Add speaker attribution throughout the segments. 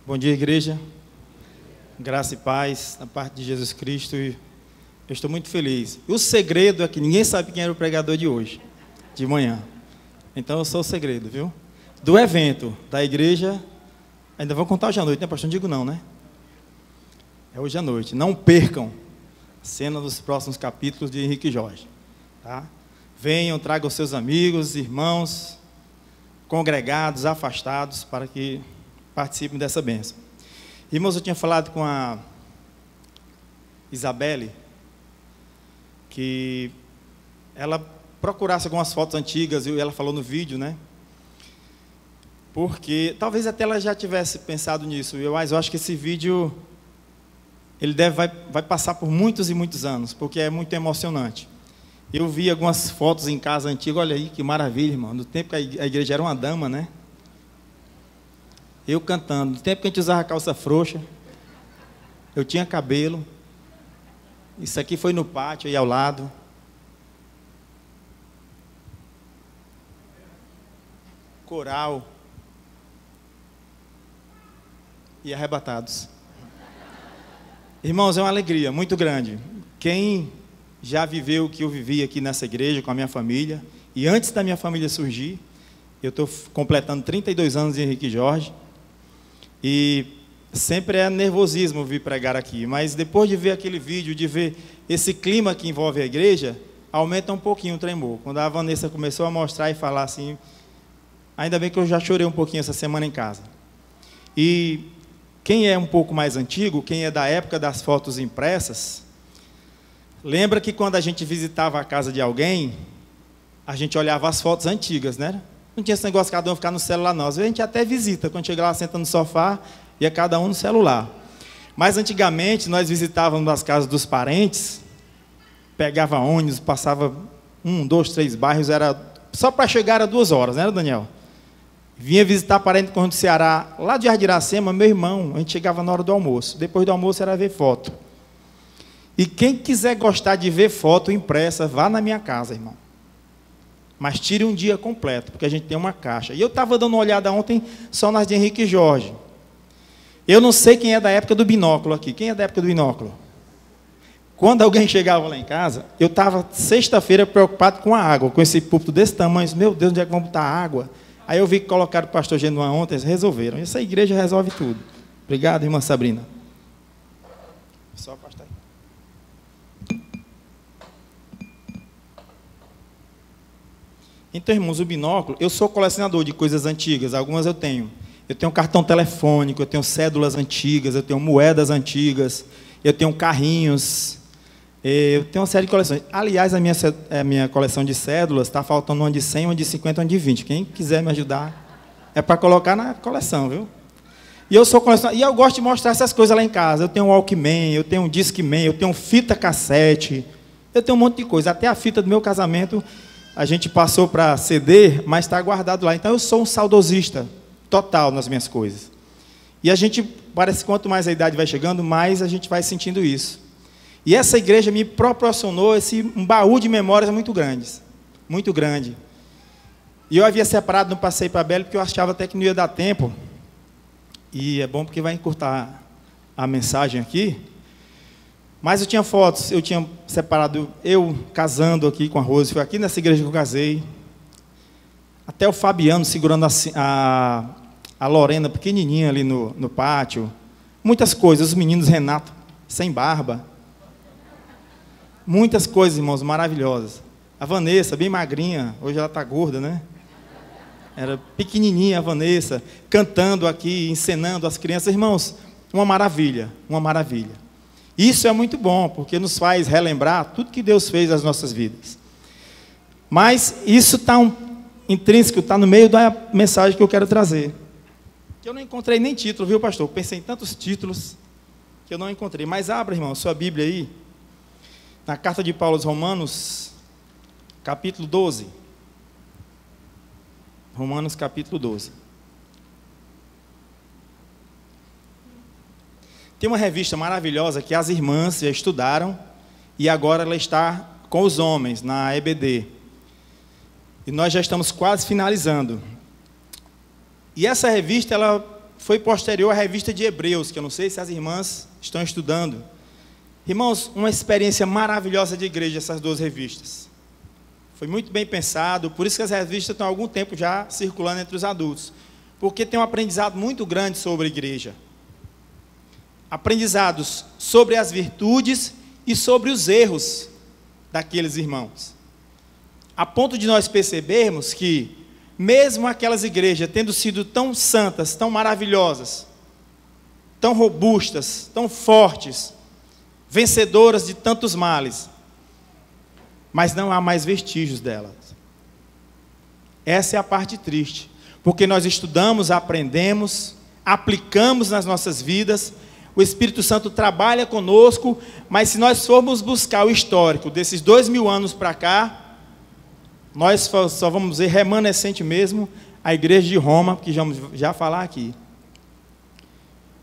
Speaker 1: Bom dia, igreja. Graça e paz da parte de Jesus Cristo. E eu estou muito feliz. E o segredo é que ninguém sabe quem era o pregador de hoje, de manhã. Então eu sou o segredo, viu? Do evento da igreja. Ainda vou contar hoje à noite, né, pastor? Não digo não, né? É hoje à noite. Não percam a cena dos próximos capítulos de Henrique Jorge. Tá? Venham, tragam seus amigos, irmãos, congregados, afastados, para que participem dessa bênção. Irmãos, eu tinha falado com a Isabelle que ela procurasse algumas fotos antigas, e ela falou no vídeo, né? Porque talvez até ela já tivesse pensado nisso, mas eu acho que esse vídeo ele vai passar por muitos e muitos anos, porque é muito emocionante. Eu vi algumas fotos em casa antiga, olha aí que maravilha, irmão. No tempo que a igreja era uma dama, né? Eu cantando, no tempo que a gente usava calça frouxa, eu tinha cabelo. Isso aqui foi no pátio aí ao lado. Coral. E arrebatados. Irmãos, é uma alegria muito grande. Quem já viveu o que eu vivi aqui nessa igreja com a minha família, e antes da minha família surgir, eu estou completando 32 anos de Henrique Jorge, e sempre é nervosismo vir pregar aqui, mas depois de ver aquele vídeo, de ver esse clima que envolve a igreja, aumenta um pouquinho o tremor. Quando a Vanessa começou a mostrar e falar assim, ainda bem que eu já chorei um pouquinho essa semana em casa. E quem é um pouco mais antigo, quem é da época das fotos impressas, lembra que quando a gente visitava a casa de alguém, a gente olhava as fotos antigas, né? Não tinha esse negócio de cada um ficar no celular, não. Às vezes a gente até visita, quando chega lá, senta no sofá, ia cada um no celular. Mas antigamente, nós visitávamos as casas dos parentes, pegava ônibus, passava 1, 2, 3 bairros, era só para chegar era 2 horas, né, Daniel? Vinha visitar parente do Ceará, lá de Ardiracema, meu irmão, a gente chegava na hora do almoço. Depois do almoço era ver foto. E quem quiser gostar de ver foto impressa, vá na minha casa, irmão. Mas tire um dia completo, porque a gente tem uma caixa. E eu estava dando uma olhada ontem só nas de Henrique Jorge. Eu não sei quem é da época do binóculo aqui. Quem é da época do binóculo? Quando alguém chegava lá em casa, eu estava sexta-feira preocupado com a água, com esse púlpito desse tamanho. Meu Deus, onde é que vamos botar água? Aí eu vi que colocaram o pastor Genuan ontem, eles resolveram. Essa igreja resolve tudo. Obrigado, irmã Sabrina. Só afastar aí. Então, irmãos, o binóculo, eu sou colecionador de coisas antigas, algumas eu tenho. Eu tenho cartão telefônico, eu tenho cédulas antigas, eu tenho moedas antigas, eu tenho carrinhos, eu tenho uma série de coleções. Aliás, a minha coleção de cédulas está faltando uma de 100, uma de 50, uma de 20. Quem quiser me ajudar, é para colocar na coleção, viu? E eu sou colecionador, e eu gosto de mostrar essas coisas lá em casa. Eu tenho um Walkman, eu tenho um Discman, eu tenho fita cassete, eu tenho um monte de coisa. Até a fita do meu casamento, a gente passou para CD, mas está guardado lá. Então, eu sou um saudosista total nas minhas coisas. E a gente, parece que quanto mais a idade vai chegando, mais a gente vai sentindo isso. E essa igreja me proporcionou um baú de memórias muito grandes. Muito grande. E eu havia separado no passeio para Belo, porque eu achava até que não ia dar tempo. E é bom porque vai encurtar a mensagem aqui. Mas eu tinha fotos, eu tinha separado, eu casando aqui com a Rose, foi aqui nessa igreja que eu casei. Até o Fabiano segurando a Lorena pequenininha ali no pátio. Muitas coisas, os meninos Renato sem barba. Muitas coisas, irmãos, maravilhosas. A Vanessa, bem magrinha, hoje ela está gorda, né? Era pequenininha a Vanessa, cantando aqui, encenando as crianças. Irmãos, uma maravilha, uma maravilha. Isso é muito bom, porque nos faz relembrar tudo que Deus fez nas nossas vidas. Mas isso está intrínseco, está no meio da mensagem que eu quero trazer. Que eu não encontrei nem título, viu, pastor? Pensei em tantos títulos que eu não encontrei. Mas abra, irmão, sua Bíblia aí, na carta de Paulo aos Romanos, capítulo 12. Romanos, capítulo 12. Tem uma revista maravilhosa que as irmãs já estudaram e agora ela está com os homens na EBD. E nós já estamos quase finalizando. E essa revista, ela foi posterior à revista de Hebreus, que eu não sei se as irmãs estão estudando. Irmãos, uma experiência maravilhosa de igreja, essas duas revistas. Foi muito bem pensado, por isso que as revistas estão há algum tempo já circulando entre os adultos. Porque tem um aprendizado muito grande sobre a igreja. Aprendizados sobre as virtudes e sobre os erros daqueles irmãos. A ponto de nós percebermos que, mesmo aquelas igrejas tendo sido tão santas, tão maravilhosas, tão robustas, tão fortes, vencedoras de tantos males, mas não há mais vestígios delas. Essa é a parte triste, porque nós estudamos, aprendemos, aplicamos nas nossas vidas, o Espírito Santo trabalha conosco, mas se nós formos buscar o histórico desses 2000 anos para cá, nós só vamos ver remanescente mesmo a igreja de Roma, que vamos já falar aqui.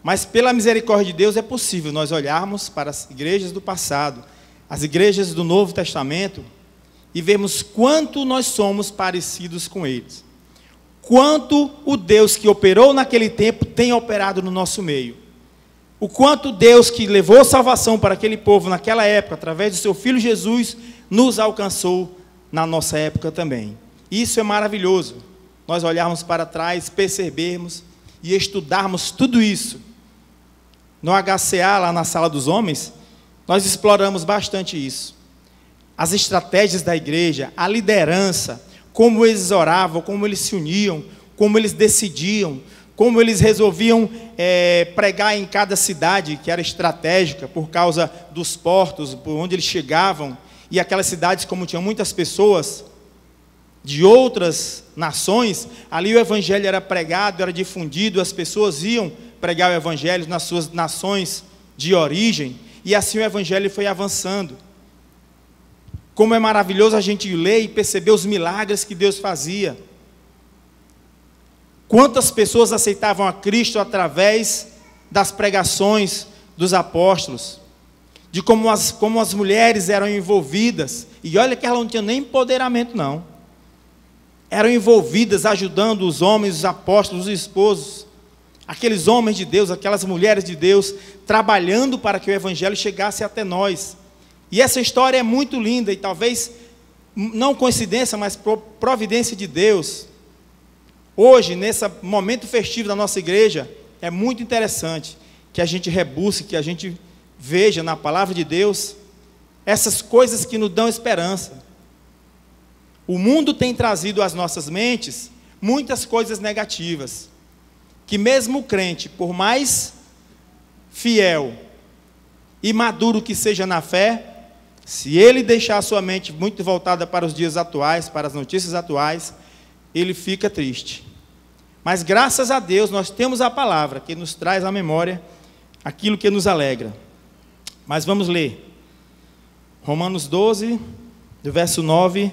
Speaker 1: Mas pela misericórdia de Deus é possível nós olharmos para as igrejas do passado, as igrejas do Novo Testamento, e vermos quanto nós somos parecidos com eles. Quanto o Deus que operou naquele tempo tem operado no nosso meio. O quanto Deus que levou salvação para aquele povo naquela época, através do seu Filho Jesus, nos alcançou na nossa época também. Isso é maravilhoso. Nós olharmos para trás, percebermos e estudarmos tudo isso. No HCA, lá na Sala dos Homens, nós exploramos bastante isso. As estratégias da igreja, a liderança, como eles oravam, como eles se uniam, como eles decidiam, como eles resolviam pregar em cada cidade, que era estratégica, por causa dos portos, por onde eles chegavam, e aquelas cidades, como tinham muitas pessoas de outras nações, ali o evangelho era pregado, era difundido, as pessoas iam pregar o evangelho nas suas nações de origem, e assim o evangelho foi avançando. Como é maravilhoso a gente ler e perceber os milagres que Deus fazia. Quantas pessoas aceitavam a Cristo através das pregações dos apóstolos, de como as mulheres eram envolvidas, e olha que ela não tinha nem empoderamento não, eram envolvidas ajudando os homens, os apóstolos, os esposos, aqueles homens de Deus, aquelas mulheres de Deus, trabalhando para que o evangelho chegasse até nós. E essa história é muito linda, e talvez, não coincidência, mas providência de Deus. Hoje, nesse momento festivo da nossa igreja, é muito interessante que a gente rebusque, que a gente veja na palavra de Deus essas coisas que nos dão esperança. O mundo tem trazido às nossas mentes muitas coisas negativas, que mesmo o crente, por mais fiel e maduro que seja na fé, se ele deixar a sua mente muito voltada para os dias atuais, para as notícias atuais, ele fica triste. Mas graças a Deus nós temos a palavra que nos traz à memória aquilo que nos alegra. Mas vamos ler Romanos 12, do verso 9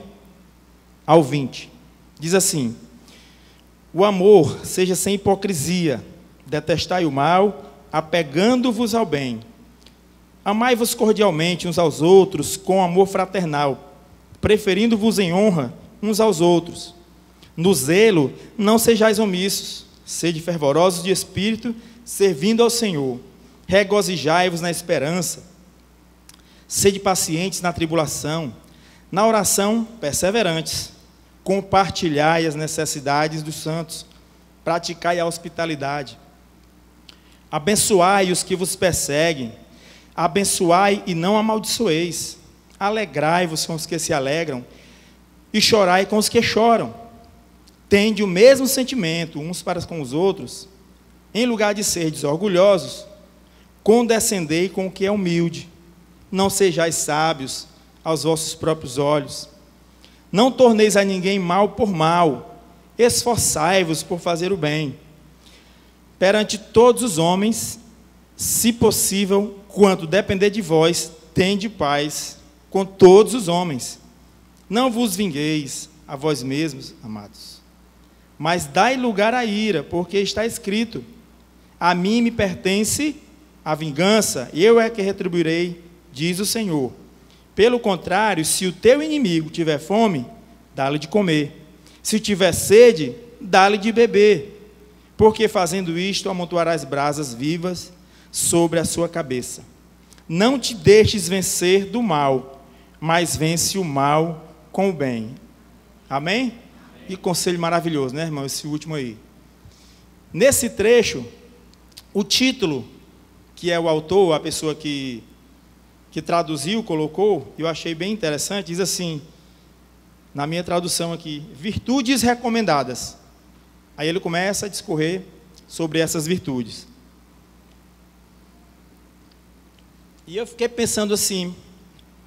Speaker 1: ao 20. Diz assim: o amor seja sem hipocrisia, detestai o mal, apegando-vos ao bem. Amai-vos cordialmente uns aos outros com amor fraternal, preferindo-vos em honra uns aos outros. No zelo não sejais omissos, sede fervorosos de espírito, servindo ao Senhor. Regozijai-vos na esperança, sede pacientes na tribulação, na oração perseverantes. Compartilhai as necessidades dos santos, praticai a hospitalidade. Abençoai os que vos perseguem, abençoai e não amaldiçoeis. Alegrai-vos com os que se alegram e chorai com os que choram. Tende o mesmo sentimento uns para com os outros. Em lugar de serdes orgulhosos, condescendei com o que é humilde. Não sejais sábios aos vossos próprios olhos. Não torneis a ninguém mal por mal. Esforçai-vos por fazer o bem perante todos os homens. Se possível, quanto depender de vós, tende paz com todos os homens. Não vos vingueis a vós mesmos, amados, mas dai lugar à ira, porque está escrito: a mim me pertence a vingança, eu é que retribuirei, diz o Senhor. Pelo contrário, se o teu inimigo tiver fome, dá-lhe de comer. Se tiver sede, dá-lhe de beber. porque fazendo isto amontoarás brasas vivas sobre a sua cabeça. Não te deixes vencer do mal, mas vence o mal com o bem. Amém? Que conselho maravilhoso, né, irmão? Esse último aí. Nesse trecho, o título, que é o autor, a pessoa que traduziu, colocou, eu achei bem interessante, diz assim, na minha tradução aqui, virtudes recomendadas. Aí ele começa a discorrer sobre essas virtudes. E eu fiquei pensando assim,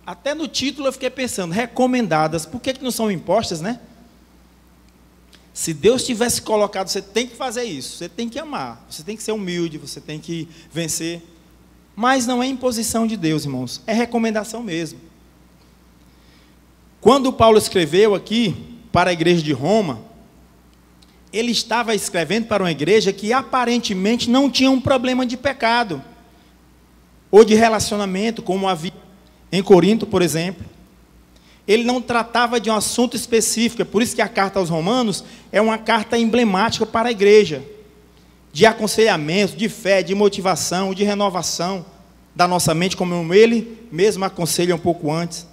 Speaker 1: até no título eu fiquei pensando, recomendadas, por que não são impostas, né? Se Deus tivesse colocado, você tem que fazer isso, você tem que amar, você tem que ser humilde, você tem que vencer. Mas não é imposição de Deus, irmãos, é recomendação mesmo. Quando Paulo escreveu aqui para a igreja de Roma, ele estava escrevendo para uma igreja que aparentemente não tinha um problema de pecado, ou de relacionamento, como havia em Corinto, por exemplo. Ele não tratava de um assunto específico, é por isso que a carta aos Romanos é uma carta emblemática para a igreja, de aconselhamento, de fé, de motivação, de renovação da nossa mente, como ele mesmo aconselha um pouco antes.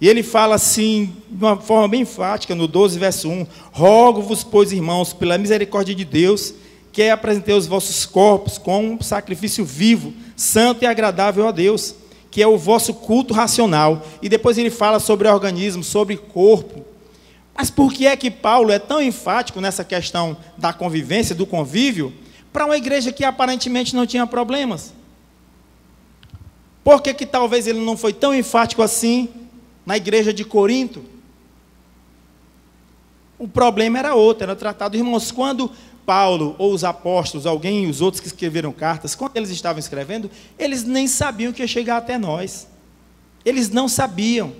Speaker 1: E ele fala assim, de uma forma bem enfática, no 12, verso 1, rogo-vos, pois, irmãos, pela misericórdia de Deus, que apresentei os vossos corpos como um sacrifício vivo, santo e agradável a Deus, que é o vosso culto racional. E depois ele fala sobre organismo, sobre corpo. Mas por que é que Paulo é tão enfático nessa questão da convivência, do convívio, para uma igreja que aparentemente não tinha problemas? Por que que talvez ele não foi tão enfático assim na igreja de Corinto? O problema era outro, era tratado. Irmãos, quando Paulo ou os apóstolos, alguém, os outros que escreveram cartas, quando eles estavam escrevendo, eles nem sabiam que ia chegar até nós. Eles não sabiam.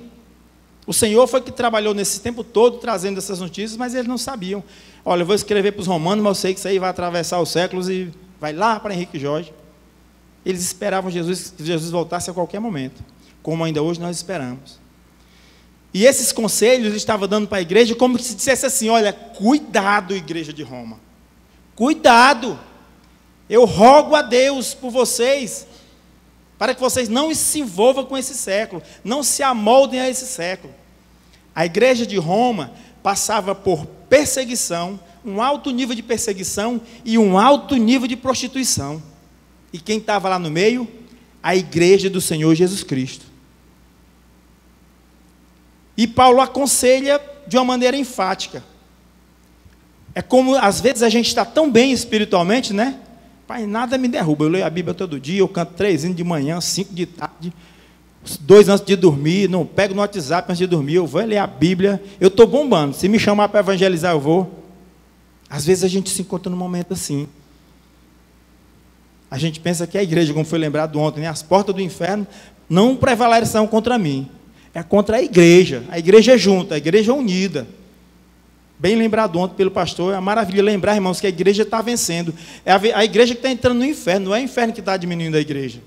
Speaker 1: O Senhor foi que trabalhou nesse tempo todo trazendo essas notícias, mas eles não sabiam. Olha, eu vou escrever para os romanos, mas eu sei que isso aí vai atravessar os séculos e vai lá para Henrique Jorge. Eles esperavam que Jesus voltasse a qualquer momento, como ainda hoje nós esperamos. E esses conselhos ele estava dando para a igreja como se dissesse assim, olha, cuidado, igreja de Roma. Cuidado, eu rogo a Deus por vocês, para que vocês não se envolvam com esse século, não se amoldem a esse século. A igreja de Roma passava por perseguição, um alto nível de perseguição e um alto nível de prostituição. E quem estava lá no meio? A igreja do Senhor Jesus Cristo. E Paulo aconselha de uma maneira enfática. É como, às vezes, a gente está tão bem espiritualmente, né? Pai, nada me derruba. Eu leio a Bíblia todo dia, eu canto 3 hinos de manhã, 5 de tarde, 2 antes de dormir, não pego no WhatsApp antes de dormir, eu vou ler a Bíblia, eu estou bombando. Se me chamar para evangelizar, eu vou. Às vezes a gente se encontra num momento assim. A gente pensa que a igreja, como foi lembrado ontem, né? As portas do inferno não prevalecerão contra mim. É contra a igreja é junta, a igreja é unida. Bem lembrado ontem pelo pastor, é uma maravilha lembrar, irmãos, que a igreja está vencendo. É a igreja que está entrando no inferno, não é o inferno que está diminuindo a igreja.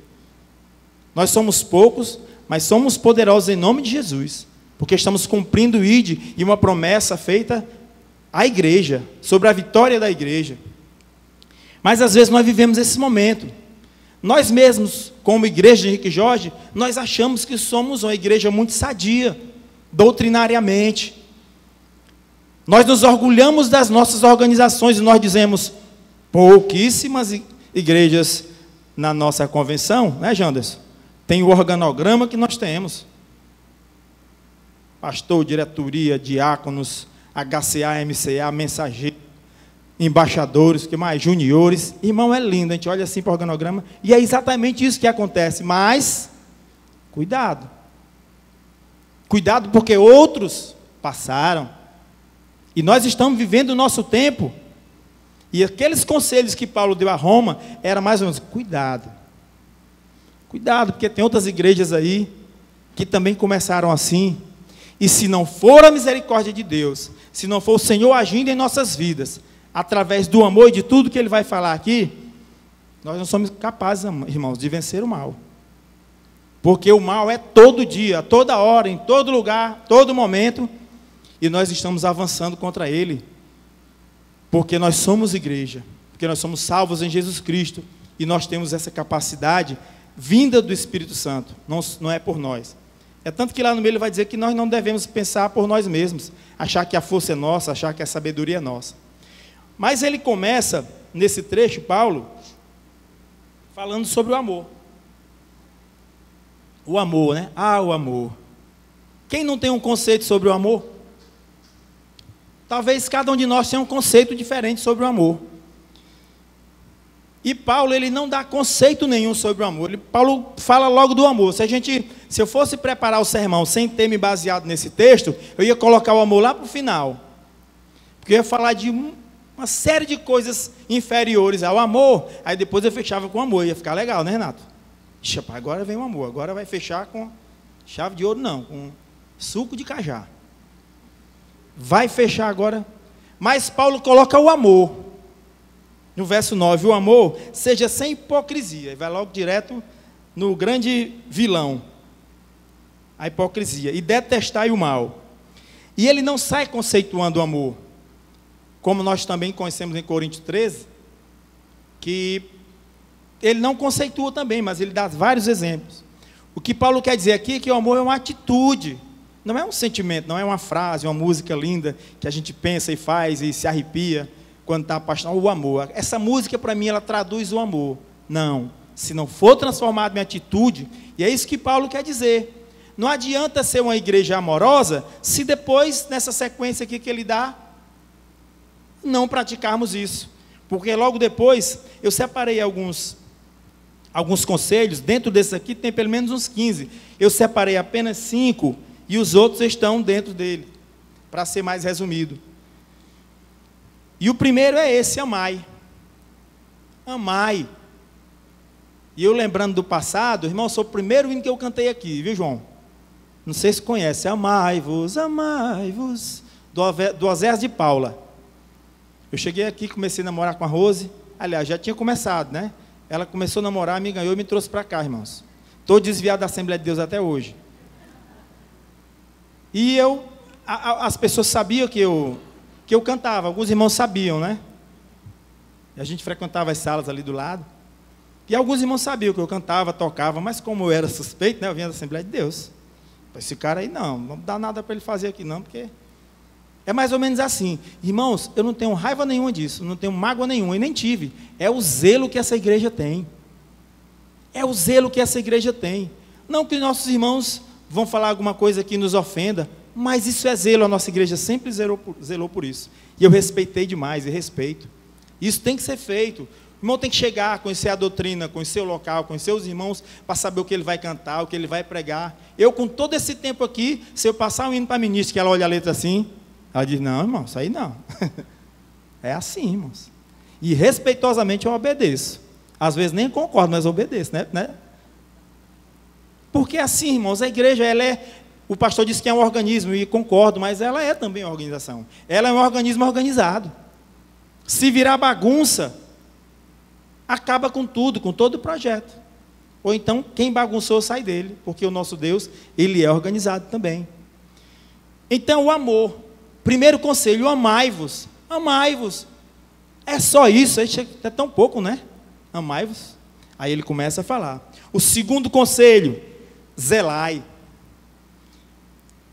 Speaker 1: Nós somos poucos, mas somos poderosos em nome de Jesus, porque estamos cumprindo o ID e uma promessa feita à igreja, sobre a vitória da igreja. Mas às vezes nós vivemos esse momento. Nós mesmos, como igreja de Henrique Jorge, nós achamos que somos uma igreja muito sadia, doutrinariamente. Nós nos orgulhamos das nossas organizações e nós dizemos, pouquíssimas igrejas na nossa convenção, né, Janderson? Tem o organograma que nós temos. Pastor, diretoria, diáconos, HCA, MCA, mensageiro, embaixadores, que mais? Juniores. Irmão, é lindo, a gente olha assim para o organograma e é exatamente isso que acontece, mas cuidado. Cuidado porque outros passaram. E nós estamos vivendo o nosso tempo. E aqueles conselhos que Paulo deu a Roma, era mais ou menos, cuidado. Cuidado, porque tem outras igrejas aí, que também começaram assim. E se não for a misericórdia de Deus, se não for o Senhor agindo em nossas vidas, através do amor e de tudo que Ele vai falar aqui, nós não somos capazes, irmãos, de vencer o mal. Porque o mal é todo dia, a toda hora, em todo lugar, todo momento. E nós estamos avançando contra ele, porque nós somos igreja, porque nós somos salvos em Jesus Cristo, e nós temos essa capacidade vinda do Espírito Santo, não é por nós. É tanto que lá no meio ele vai dizer que nós não devemos pensar por nós mesmos, achar que a força é nossa, achar que a sabedoria é nossa. Mas ele começa, nesse trecho, Paulo, falando sobre o amor. O amor, né? O amor. Quem não tem um conceito sobre o amor? Talvez cada um de nós tenha um conceito diferente sobre o amor. E Paulo, ele não dá conceito nenhum sobre o amor. Paulo fala logo do amor. Se eu fosse preparar o sermão sem ter me baseado nesse texto, eu ia colocar o amor lá para o final. Porque eu ia falar de uma série de coisas inferiores ao amor, aí depois eu fechava com o amor. Ia ficar legal, né, Renato? Ixi, agora vem o amor, agora vai fechar com chave de ouro, não, com suco de cajá. Vai fechar agora. Mas Paulo coloca o amor. No verso 9, o amor seja sem hipocrisia. E vai logo direto no grande vilão, a hipocrisia. E detestai o mal. E ele não sai conceituando o amor, como nós também conhecemos em Coríntios 13, que ele não conceitua também, mas ele dá vários exemplos. O que Paulo quer dizer aqui é que o amor é uma atitude, não é um sentimento, não é uma frase, uma música linda que a gente pensa e faz e se arrepia quando está apaixonado. O amor, essa música para mim ela traduz o amor. Não, se não for transformado em atitude, e é isso que Paulo quer dizer. Não adianta ser uma igreja amorosa se depois, nessa sequência aqui que ele dá, não praticarmos isso. Porque logo depois eu separei alguns conselhos. Dentro desse aqui tem pelo menos uns 15. Eu separei apenas 5 e os outros estão dentro dele, para ser mais resumido. E o primeiro é esse: amai. Amai. E eu, lembrando do passado, irmão, sou o primeiro hino que eu cantei aqui, viu, João? Não sei se conhece. Amai-vos, amai-vos, do Osés de Paula. Eu cheguei aqui, comecei a namorar com a Rose. Aliás, já tinha começado, né? Ela começou a namorar, me ganhou e me trouxe para cá, irmãos. Estou desviado da Assembleia de Deus até hoje. E as pessoas sabiam que eu cantava, alguns irmãos sabiam, né? E a gente frequentava as salas ali do lado. E alguns irmãos sabiam que eu cantava, tocava, mas como eu era suspeito, né? Eu vinha da Assembleia de Deus. Esse cara aí, não dá nada para ele fazer aqui não, porque... É mais ou menos assim. Irmãos, eu não tenho raiva nenhuma disso, não tenho mágoa nenhuma, e nem tive. É o zelo que essa igreja tem. É o zelo que essa igreja tem. Não que nossos irmãos vão falar alguma coisa que nos ofenda, mas isso é zelo, a nossa igreja sempre zelou por isso. E eu respeitei demais, e respeito. Isso tem que ser feito. O irmão tem que chegar, conhecer a doutrina, conhecer o local, conhecer os irmãos, para saber o que ele vai cantar, o que ele vai pregar. Eu, com todo esse tempo aqui, se eu passar um hino para a ministra, que ela olha a letra assim, ela diz: não, irmão, isso aí não. É assim, irmãos. E respeitosamente eu obedeço. Às vezes nem concordo, mas obedeço, né? Porque assim, irmãos, a igreja, ela é... O pastor disse que é um organismo, e concordo, mas ela é também uma organização. Ela é um organismo organizado. Se virar bagunça, acaba com tudo, com todo o projeto. Ou então, quem bagunçou sai dele, porque o nosso Deus, ele é organizado também. Então, o amor. Primeiro conselho: amai-vos. Amai-vos. É só isso, é tão pouco, né? Amai-vos. Aí ele começa a falar. O segundo conselho: zelai.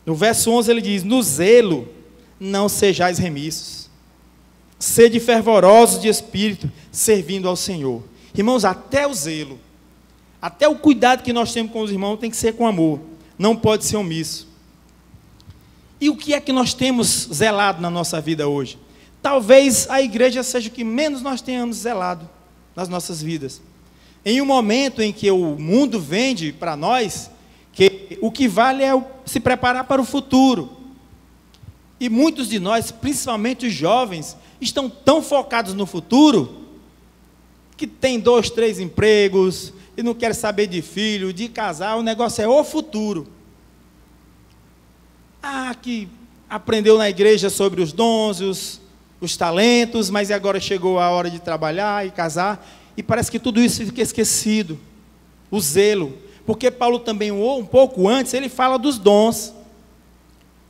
Speaker 1: No verso 11 ele diz: no zelo não sejais remissos. Sede fervorosos de espírito, servindo ao Senhor. Irmãos, até o zelo, até o cuidado que nós temos com os irmãos tem que ser com amor. Não pode ser omisso. E o que é que nós temos zelado na nossa vida hoje? Talvez a igreja seja o que menos nós tenhamos zelado nas nossas vidas. Em um momento em que o mundo vende para nós que o que vale é se preparar para o futuro. E muitos de nós, principalmente os jovens, estão tão focados no futuro, que tem 2, 3 empregos, e não quer saber de filho, de casar, o negócio é o futuro. Que aprendeu na igreja sobre os dons, os talentos, mas agora chegou a hora de trabalhar e casar, e parece que tudo isso fica esquecido. O zelo, porque Paulo também, um pouco antes, ele fala dos dons,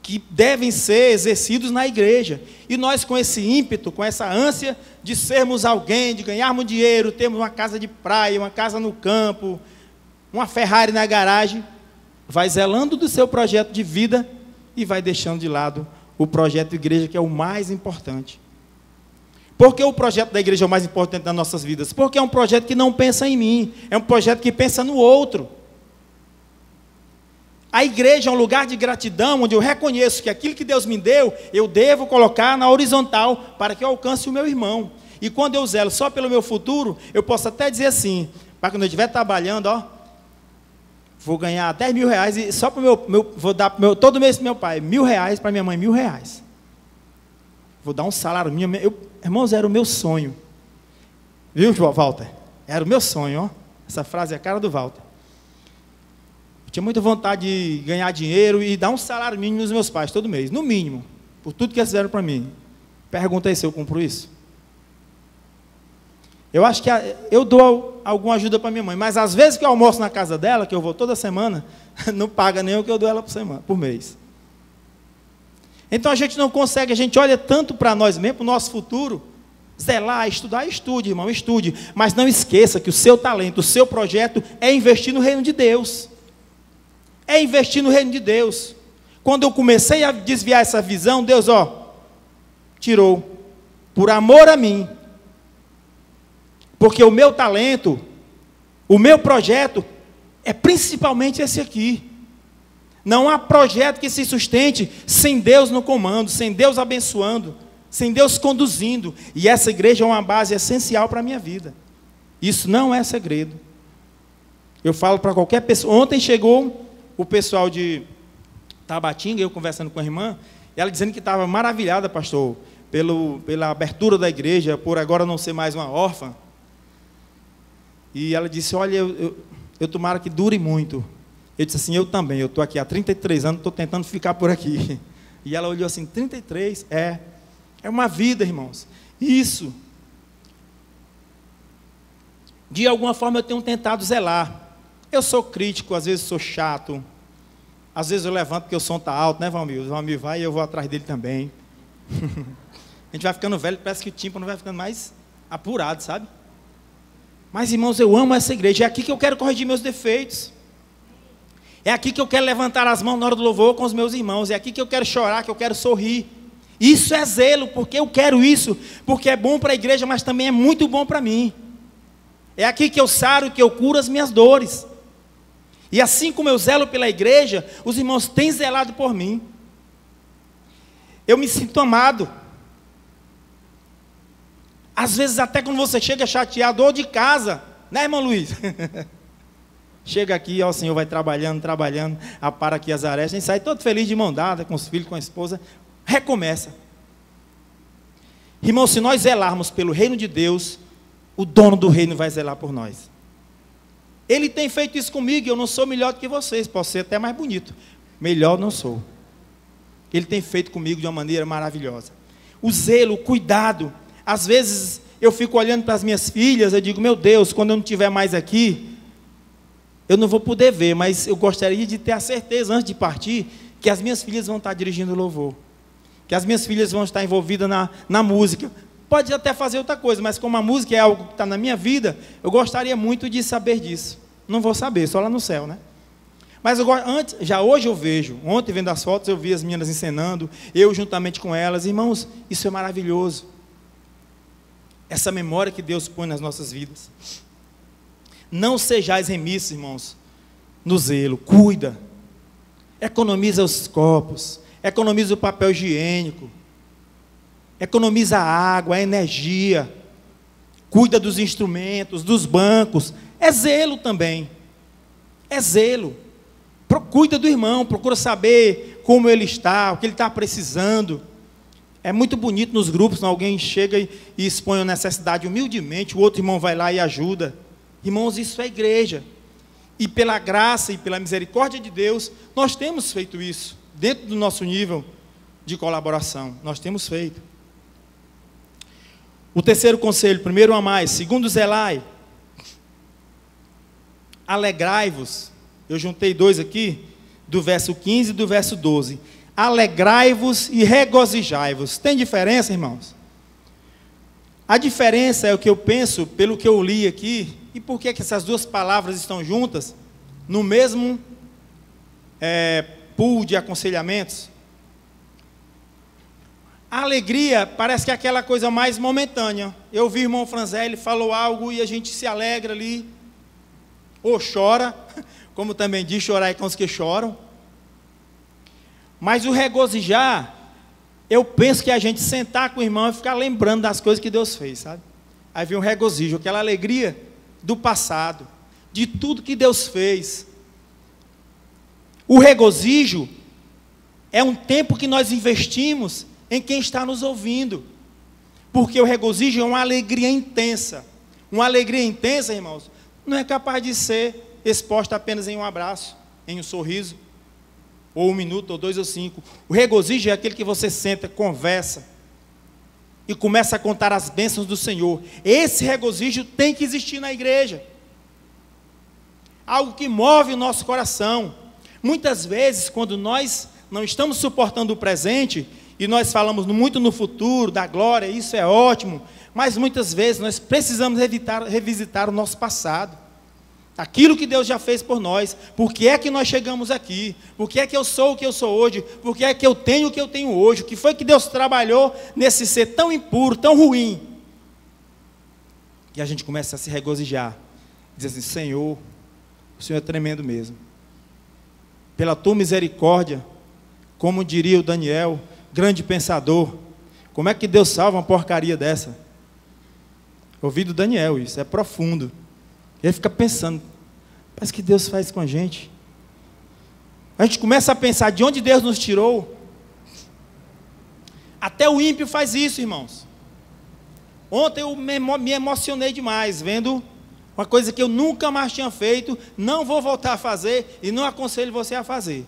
Speaker 1: que devem ser exercidos na igreja. E nós, com esse ímpeto, com essa ânsia de sermos alguém, de ganharmos dinheiro, termos uma casa de praia, uma casa no campo, uma Ferrari na garagem, vai zelando do seu projeto de vida e vai deixando de lado o projeto de igreja, que é o mais importante. Por que o projeto da igreja é o mais importante das nossas vidas? Porque é um projeto que não pensa em mim, é um projeto que pensa no outro. A igreja é um lugar de gratidão, onde eu reconheço que aquilo que Deus me deu, eu devo colocar na horizontal, para que eu alcance o meu irmão. E quando eu zelo só pelo meu futuro, eu posso até dizer assim, para quando eu estiver trabalhando, vou ganhar 10 mil reais, e só para vou dar todo mês para meu pai, R$1.000, para minha mãe, R$1.000. Vou dar um salário mínimo. Irmãos, era o meu sonho. Viu, Walter? Era o meu sonho, Essa frase é a cara do Walter. Eu tinha muita vontade de ganhar dinheiro e dar um salário mínimo nos meus pais, todo mês, no mínimo, por tudo que eles fizeram para mim. Pergunta aí se eu cumpro isso. Eu acho que eu dou alguma ajuda para minha mãe, mas às vezes que eu almoço na casa dela, que eu vou toda semana, não paga nem o que eu dou ela por mês. Então a gente não consegue, a gente olha tanto para nós mesmos, para o nosso futuro, zelar, estudar, estude, irmão, estude, mas não esqueça que o seu talento, o seu projeto é investir no reino de Deus. É investir no reino de Deus. Quando eu comecei a desviar essa visão, Deus, tirou, por amor a mim, porque o meu talento, o meu projeto, é principalmente esse aqui. Não há projeto que se sustente sem Deus no comando, sem Deus abençoando, sem Deus conduzindo. E essa igreja é uma base essencial para a minha vida. Isso não é segredo. Eu falo para qualquer pessoa. Ontem chegou o pessoal de Tabatinga, eu conversando com a irmã, ela dizendo que estava maravilhada, pastor, pela abertura da igreja, por agora não ser mais uma órfã. E ela disse, olha, eu tomara que dure muito. Eu disse assim, eu também, eu estou aqui há 33 anos, estou tentando ficar por aqui. E ela olhou assim, 33? É uma vida, irmãos. Isso. De alguma forma eu tenho tentado zelar. Eu sou crítico, às vezes sou chato. Às vezes eu levanto porque o som está alto, né, Valmir? O Valmir vai e eu vou atrás dele também. A gente vai ficando velho, parece que o tímpano vai ficando mais apurado, sabe? Mas, irmãos, eu amo essa igreja. É aqui que eu quero corrigir meus defeitos. É aqui que eu quero levantar as mãos na hora do louvor com os meus irmãos. É aqui que eu quero chorar, que eu quero sorrir. Isso é zelo, porque eu quero isso. Porque é bom para a igreja, mas também é muito bom para mim. É aqui que eu saro, que eu curo as minhas dores. E assim como eu zelo pela igreja, os irmãos têm zelado por mim. Eu me sinto amado. Às vezes até quando você chega chateado ou de casa, né, irmão Luiz? Chega aqui, o Senhor vai trabalhando, apara aqui as arestas, a gente sai todo feliz de mão dada, com os filhos, com a esposa, recomeça. Irmão, se nós zelarmos pelo reino de Deus, o dono do reino vai zelar por nós. Ele tem feito isso comigo, eu não sou melhor do que vocês, posso ser até mais bonito, melhor não sou. Ele tem feito comigo de uma maneira maravilhosa. O zelo, o cuidado. Às vezes eu fico olhando para as minhas filhas, eu digo, meu Deus, quando eu não estiver mais aqui, eu não vou poder ver, mas eu gostaria de ter a certeza, antes de partir, que as minhas filhas vão estar dirigindo o louvor, que as minhas filhas vão estar envolvidas na música. Pode até fazer outra coisa, mas como a música é algo que está na minha vida, eu gostaria muito de saber disso. Não vou saber, só lá no céu, né? Mas já hoje eu vejo, ontem vendo as fotos, eu vi as meninas encenando, eu juntamente com elas. Irmãos, isso é maravilhoso. Essa memória que Deus põe nas nossas vidas. Não sejais remissos, irmãos, no zelo. Cuida. Economiza os copos. Economiza o papel higiênico. Economiza a água, a energia. Cuida dos instrumentos, dos bancos. É zelo também. É zelo. Cuida do irmão, procura saber como ele está, o que ele está precisando. É muito bonito nos grupos, quando alguém chega e expõe a necessidade humildemente, o outro irmão vai lá e ajuda. Irmãos, isso é igreja. E pela graça e pela misericórdia de Deus, nós temos feito isso, dentro do nosso nível de colaboração. Nós temos feito. O terceiro conselho, primeiro amai, segundo zelai. Alegrai-vos. Eu juntei dois aqui, do verso 15 e do verso 12. alegrai-vos e regozijai-vos. Tem diferença, irmãos? A diferença é o que eu penso, pelo que eu li aqui, e por que essas duas palavras estão juntas, no mesmo pool de aconselhamentos. A alegria parece que é aquela coisa mais momentânea. Eu vi o irmão Franzelli, falou algo e a gente se alegra ali, ou chora, como também diz, chorar é com os que choram. Mas o regozijar, eu penso que a gente sentar com o irmão e ficar lembrando das coisas que Deus fez, sabe? Aí vem um regozijo, aquela alegria do passado, de tudo que Deus fez. O regozijo é um tempo que nós investimos em quem está nos ouvindo, porque o regozijo é uma alegria intensa. Uma alegria intensa, irmãos, não é capaz de ser exposta apenas em um abraço, em um sorriso, ou 1 minuto, ou 2 ou 5. O regozijo é aquele que você senta, conversa, e começa a contar as bênçãos do Senhor. Esse regozijo tem que existir na igreja. Algo que move o nosso coração. Muitas vezes, quando nós não estamos suportando o presente, e nós falamos muito no futuro, da glória, isso é ótimo, mas muitas vezes nós precisamos revisitar o nosso passado. Aquilo que Deus já fez por nós. Por que é que nós chegamos aqui? Por que é que eu sou o que eu sou hoje? Por que é que eu tenho o que eu tenho hoje? O que foi que Deus trabalhou nesse ser tão impuro, tão ruim? E a gente começa a se regozijar. Diz assim, Senhor, o Senhor é tremendo mesmo. Pela tua misericórdia, como diria o Daniel, grande pensador, como é que Deus salva uma porcaria dessa? Ouvi do Daniel isso, é profundo. Ele fica pensando, parece que Deus faz com a gente. A gente começa a pensar de onde Deus nos tirou. Até o ímpio faz isso, irmãos. Ontem eu me emocionei demais, vendo uma coisa que eu nunca mais tinha feito, não vou voltar a fazer, e não aconselho você a fazer.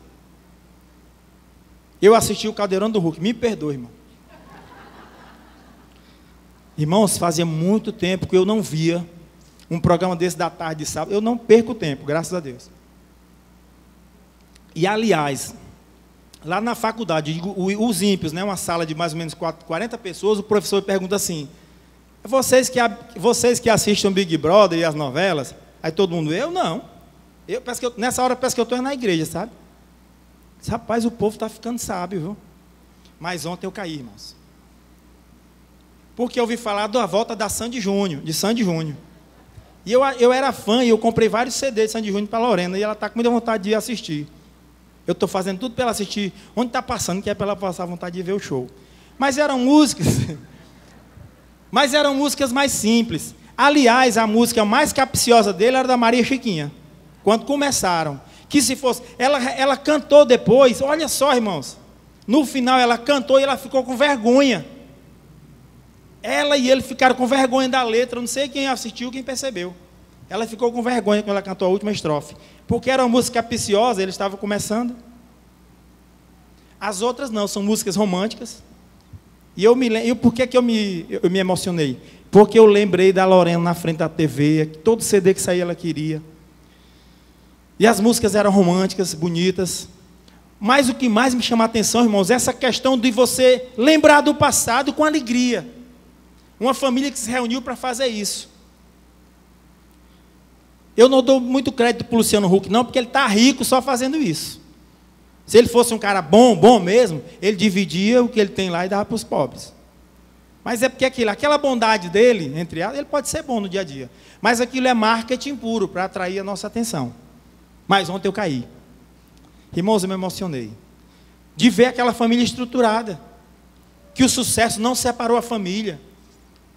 Speaker 1: Eu assisti o Caldeirão do Hulk, me perdoe, irmão. Irmãos, fazia muito tempo que eu não via um programa desse da tarde de sábado. Eu não perco tempo, graças a Deus. E aliás, lá na faculdade, os ímpios, né, uma sala de mais ou menos 40 pessoas, o professor pergunta assim, vocês que assistem Big Brother e as novelas, aí todo mundo, eu não. Nessa hora parece que eu estou na igreja, sabe? Rapaz, o povo está ficando sábio, viu? Mas ontem eu caí, irmãos. Porque eu ouvi falar da volta de Sandy Júnior. E eu era fã e eu comprei vários CDs de Sandy Júnior para a Lorena, e ela está com muita vontade de assistir. Eu estou fazendo tudo para ela assistir onde está passando, que é para ela passar vontade de ver o show. Mas eram músicas mais simples. Aliás, a música mais capciosa dele era da Maria Chiquinha, quando começaram. Que se fosse, ela cantou depois, olha só, irmãos, no final ela cantou e ela ficou com vergonha. Ela e ele ficaram com vergonha da letra, não sei quem assistiu, quem percebeu. Ela ficou com vergonha quando ela cantou a última estrofe, porque era uma música capciosa, ele estava começando. As outras não, são músicas românticas. E por que eu me emocionei? Porque eu lembrei da Lorena na frente da TV, todo CD que saía ela queria. E as músicas eram românticas, bonitas. Mas o que mais me chama a atenção, irmãos, é essa questão de você lembrar do passado com alegria. Uma família que se reuniu para fazer isso. Eu não dou muito crédito para o Luciano Huck, não, porque ele está rico só fazendo isso. Se ele fosse um cara bom mesmo, ele dividia o que ele tem lá e dava para os pobres. Mas é porque aquela bondade dele, entre elas, ele pode ser bom no dia a dia. Mas aquilo é marketing puro, para atrair a nossa atenção. Mas ontem eu caí. Irmãos, eu me emocionei. De ver aquela família estruturada. Que o sucesso não separou a família.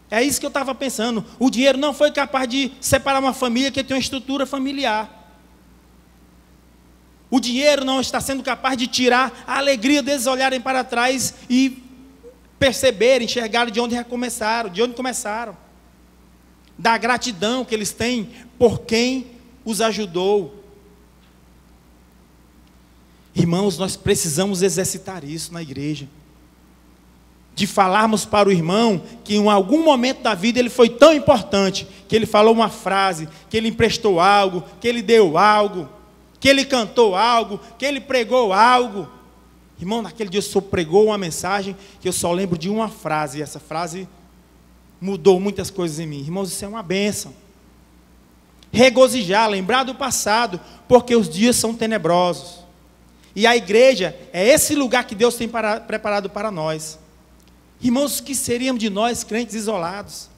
Speaker 1: É isso que eu estava pensando. O dinheiro não foi capaz de separar uma família que tem uma estrutura familiar. O dinheiro não está sendo capaz de tirar a alegria deles olharem para trás e perceberem, enxergarem de onde começaram. Da gratidão que eles têm por quem os ajudou. Irmãos, nós precisamos exercitar isso na igreja. De falarmos para o irmão que em algum momento da vida ele foi tão importante, que ele falou uma frase, que ele emprestou algo, que ele deu algo, que ele cantou algo, que ele pregou algo. Irmão, naquele dia o Senhor pregou uma mensagem que eu só lembro de uma frase, e essa frase mudou muitas coisas em mim. Irmãos, isso é uma bênção. Regozijar, lembrar do passado, porque os dias são tenebrosos. E a igreja é esse lugar que Deus tem preparado para nós. Irmãos, que seríamos de nós, crentes isolados?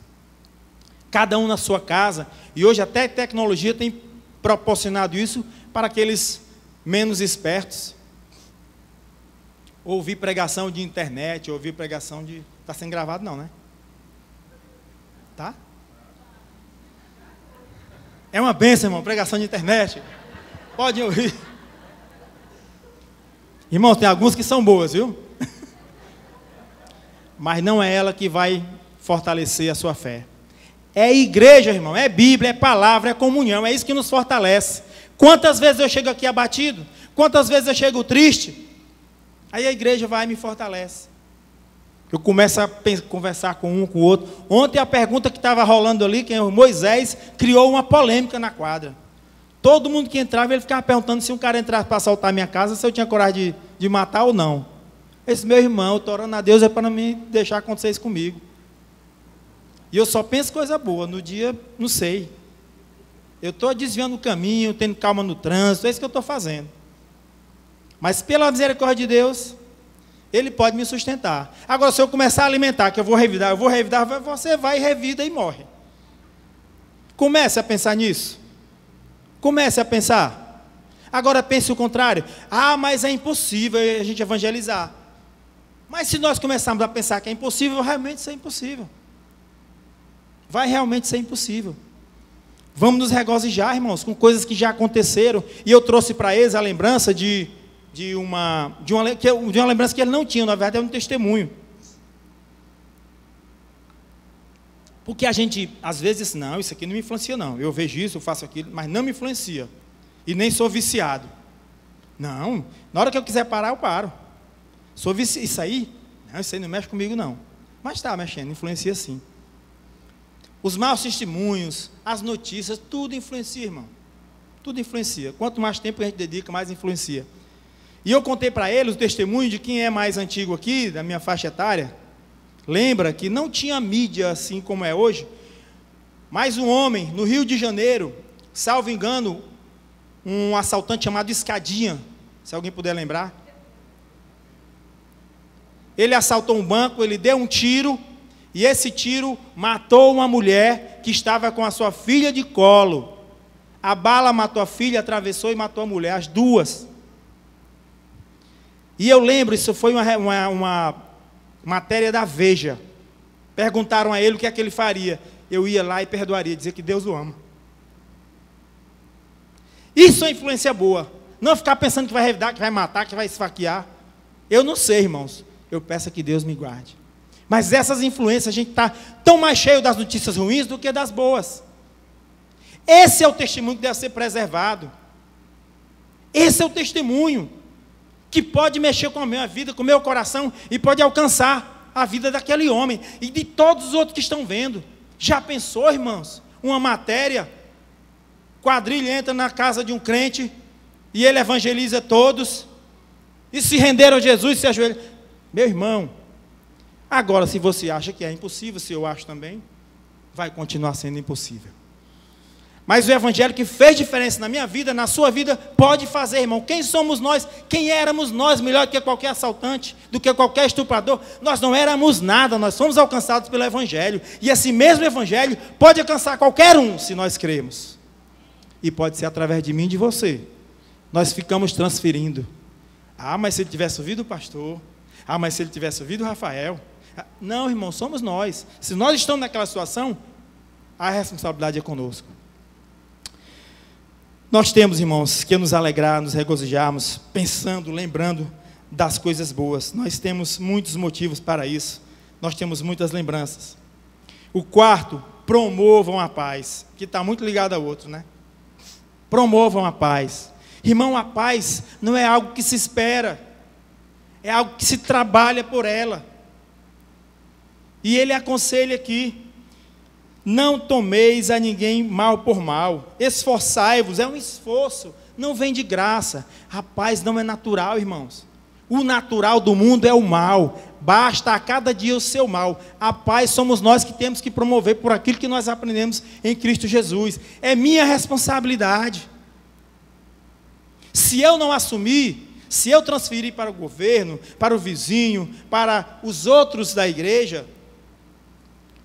Speaker 1: Cada um na sua casa, e hoje até a tecnologia tem proporcionado isso para aqueles menos espertos. Ouvir pregação de internet, ouvir pregação de... Está sendo gravado não, né? Tá? É uma bênção, irmão, pregação de internet. Pode ouvir. Irmãos, tem alguns que são boas, viu? Mas não é ela que vai fortalecer a sua fé. É igreja, irmão, é Bíblia, é palavra, é comunhão, é isso que nos fortalece. Quantas vezes eu chego aqui abatido? Quantas vezes eu chego triste? Aí a igreja vai e me fortalece. Eu começo a conversar com um, com o outro. Ontem a pergunta que estava rolando ali, que é o Moisés, criou uma polêmica na quadra. Todo mundo que entrava, ele ficava perguntando se um cara entrasse para assaltar a minha casa, se eu tinha coragem de matar ou não. Esse meu irmão, eu estou orando a Deus, é para não me deixar acontecer isso comigo. E eu só penso coisa boa, no dia, não sei. Eu estou desviando o caminho, tendo calma no trânsito, é isso que eu estou fazendo. Mas pela misericórdia de Deus, Ele pode me sustentar. Agora, se eu começar a alimentar, que eu vou revidar, você vai, revida e morre. Comece a pensar nisso. Comece a pensar. Agora pense o contrário. Ah, mas é impossível a gente evangelizar. Mas se nós começarmos a pensar que é impossível, vai realmente ser impossível. Vai realmente ser impossível. Vamos nos regozijar, irmãos, com coisas que já aconteceram. E eu trouxe para eles a lembrança de uma lembrança que ele não tinha, na verdade, é um testemunho. Porque a gente, às vezes, não, isso aqui não me influencia, não. Eu vejo isso, eu faço aquilo, mas não me influencia. E nem sou viciado. Não, na hora que eu quiser parar, eu paro. Sou viciado. Isso aí não mexe comigo, não. Mas está mexendo, influencia sim. Os maus testemunhos, as notícias, tudo influencia, irmão. Tudo influencia. Quanto mais tempo a gente dedica, mais influencia. E eu contei para eles o testemunho de quem é mais antigo aqui, da minha faixa etária. Lembra que não tinha mídia assim como é hoje, mas um homem, no Rio de Janeiro, salvo engano, um assaltante chamado Escadinha, se alguém puder lembrar. Ele assaltou um banco, ele deu um tiro, e esse tiro matou uma mulher que estava com a sua filha de colo. A bala matou a filha, atravessou e matou a mulher, as duas. E eu lembro, isso foi uma matéria da Veja. Perguntaram a ele o que é que ele faria. Eu ia lá e perdoaria, dizer que Deus o ama. Isso é influência boa. Não ficar pensando que vai revidar, que vai matar, que vai esfaquear. Eu não sei, irmãos. Eu peço que Deus me guarde. Mas essas influências, a gente está tão mais cheio das notícias ruins do que das boas. Esse é o testemunho que deve ser preservado. Esse é o testemunho que pode mexer com a minha vida, com o meu coração, e pode alcançar a vida daquele homem e de todos os outros que estão vendo. Já pensou, irmãos? Uma matéria, quadrilha entra na casa de um crente, e ele evangeliza todos, e se renderam a Jesus, se ajoelham. Meu irmão, agora se você acha que é impossível, se eu acho também, vai continuar sendo impossível. Mas o evangelho que fez diferença na minha vida, na sua vida, pode fazer, irmão. Quem somos nós? Quem éramos nós melhor do que qualquer assaltante, do que qualquer estuprador? Nós não éramos nada, nós fomos alcançados pelo evangelho. E esse mesmo evangelho pode alcançar qualquer um, se nós cremos. E pode ser através de mim e de você. Nós ficamos transferindo. Ah, mas se ele tivesse ouvido o pastor. Ah, mas se ele tivesse ouvido o Rafael. Não, irmão, somos nós. Se nós estamos naquela situação, a responsabilidade é conosco. Nós temos, irmãos, que nos alegrar, nos regozijarmos, pensando, lembrando das coisas boas. Nós temos muitos motivos para isso. Nós temos muitas lembranças. O quarto, promovam a paz, que está muito ligado ao outro, né? Promovam a paz. Irmão, a paz não é algo que se espera, é algo que se trabalha por ela. E ele aconselha aqui: não tomeis a ninguém mal por mal, esforçai-vos, é um esforço, não vem de graça. A paz não é natural, irmãos. O natural do mundo é o mal. Basta a cada dia o seu mal. A paz somos nós que temos que promover por aquilo que nós aprendemos em Cristo Jesus. É minha responsabilidade. Se eu não assumir, se eu transferir para o governo, para o vizinho, para os outros da igreja,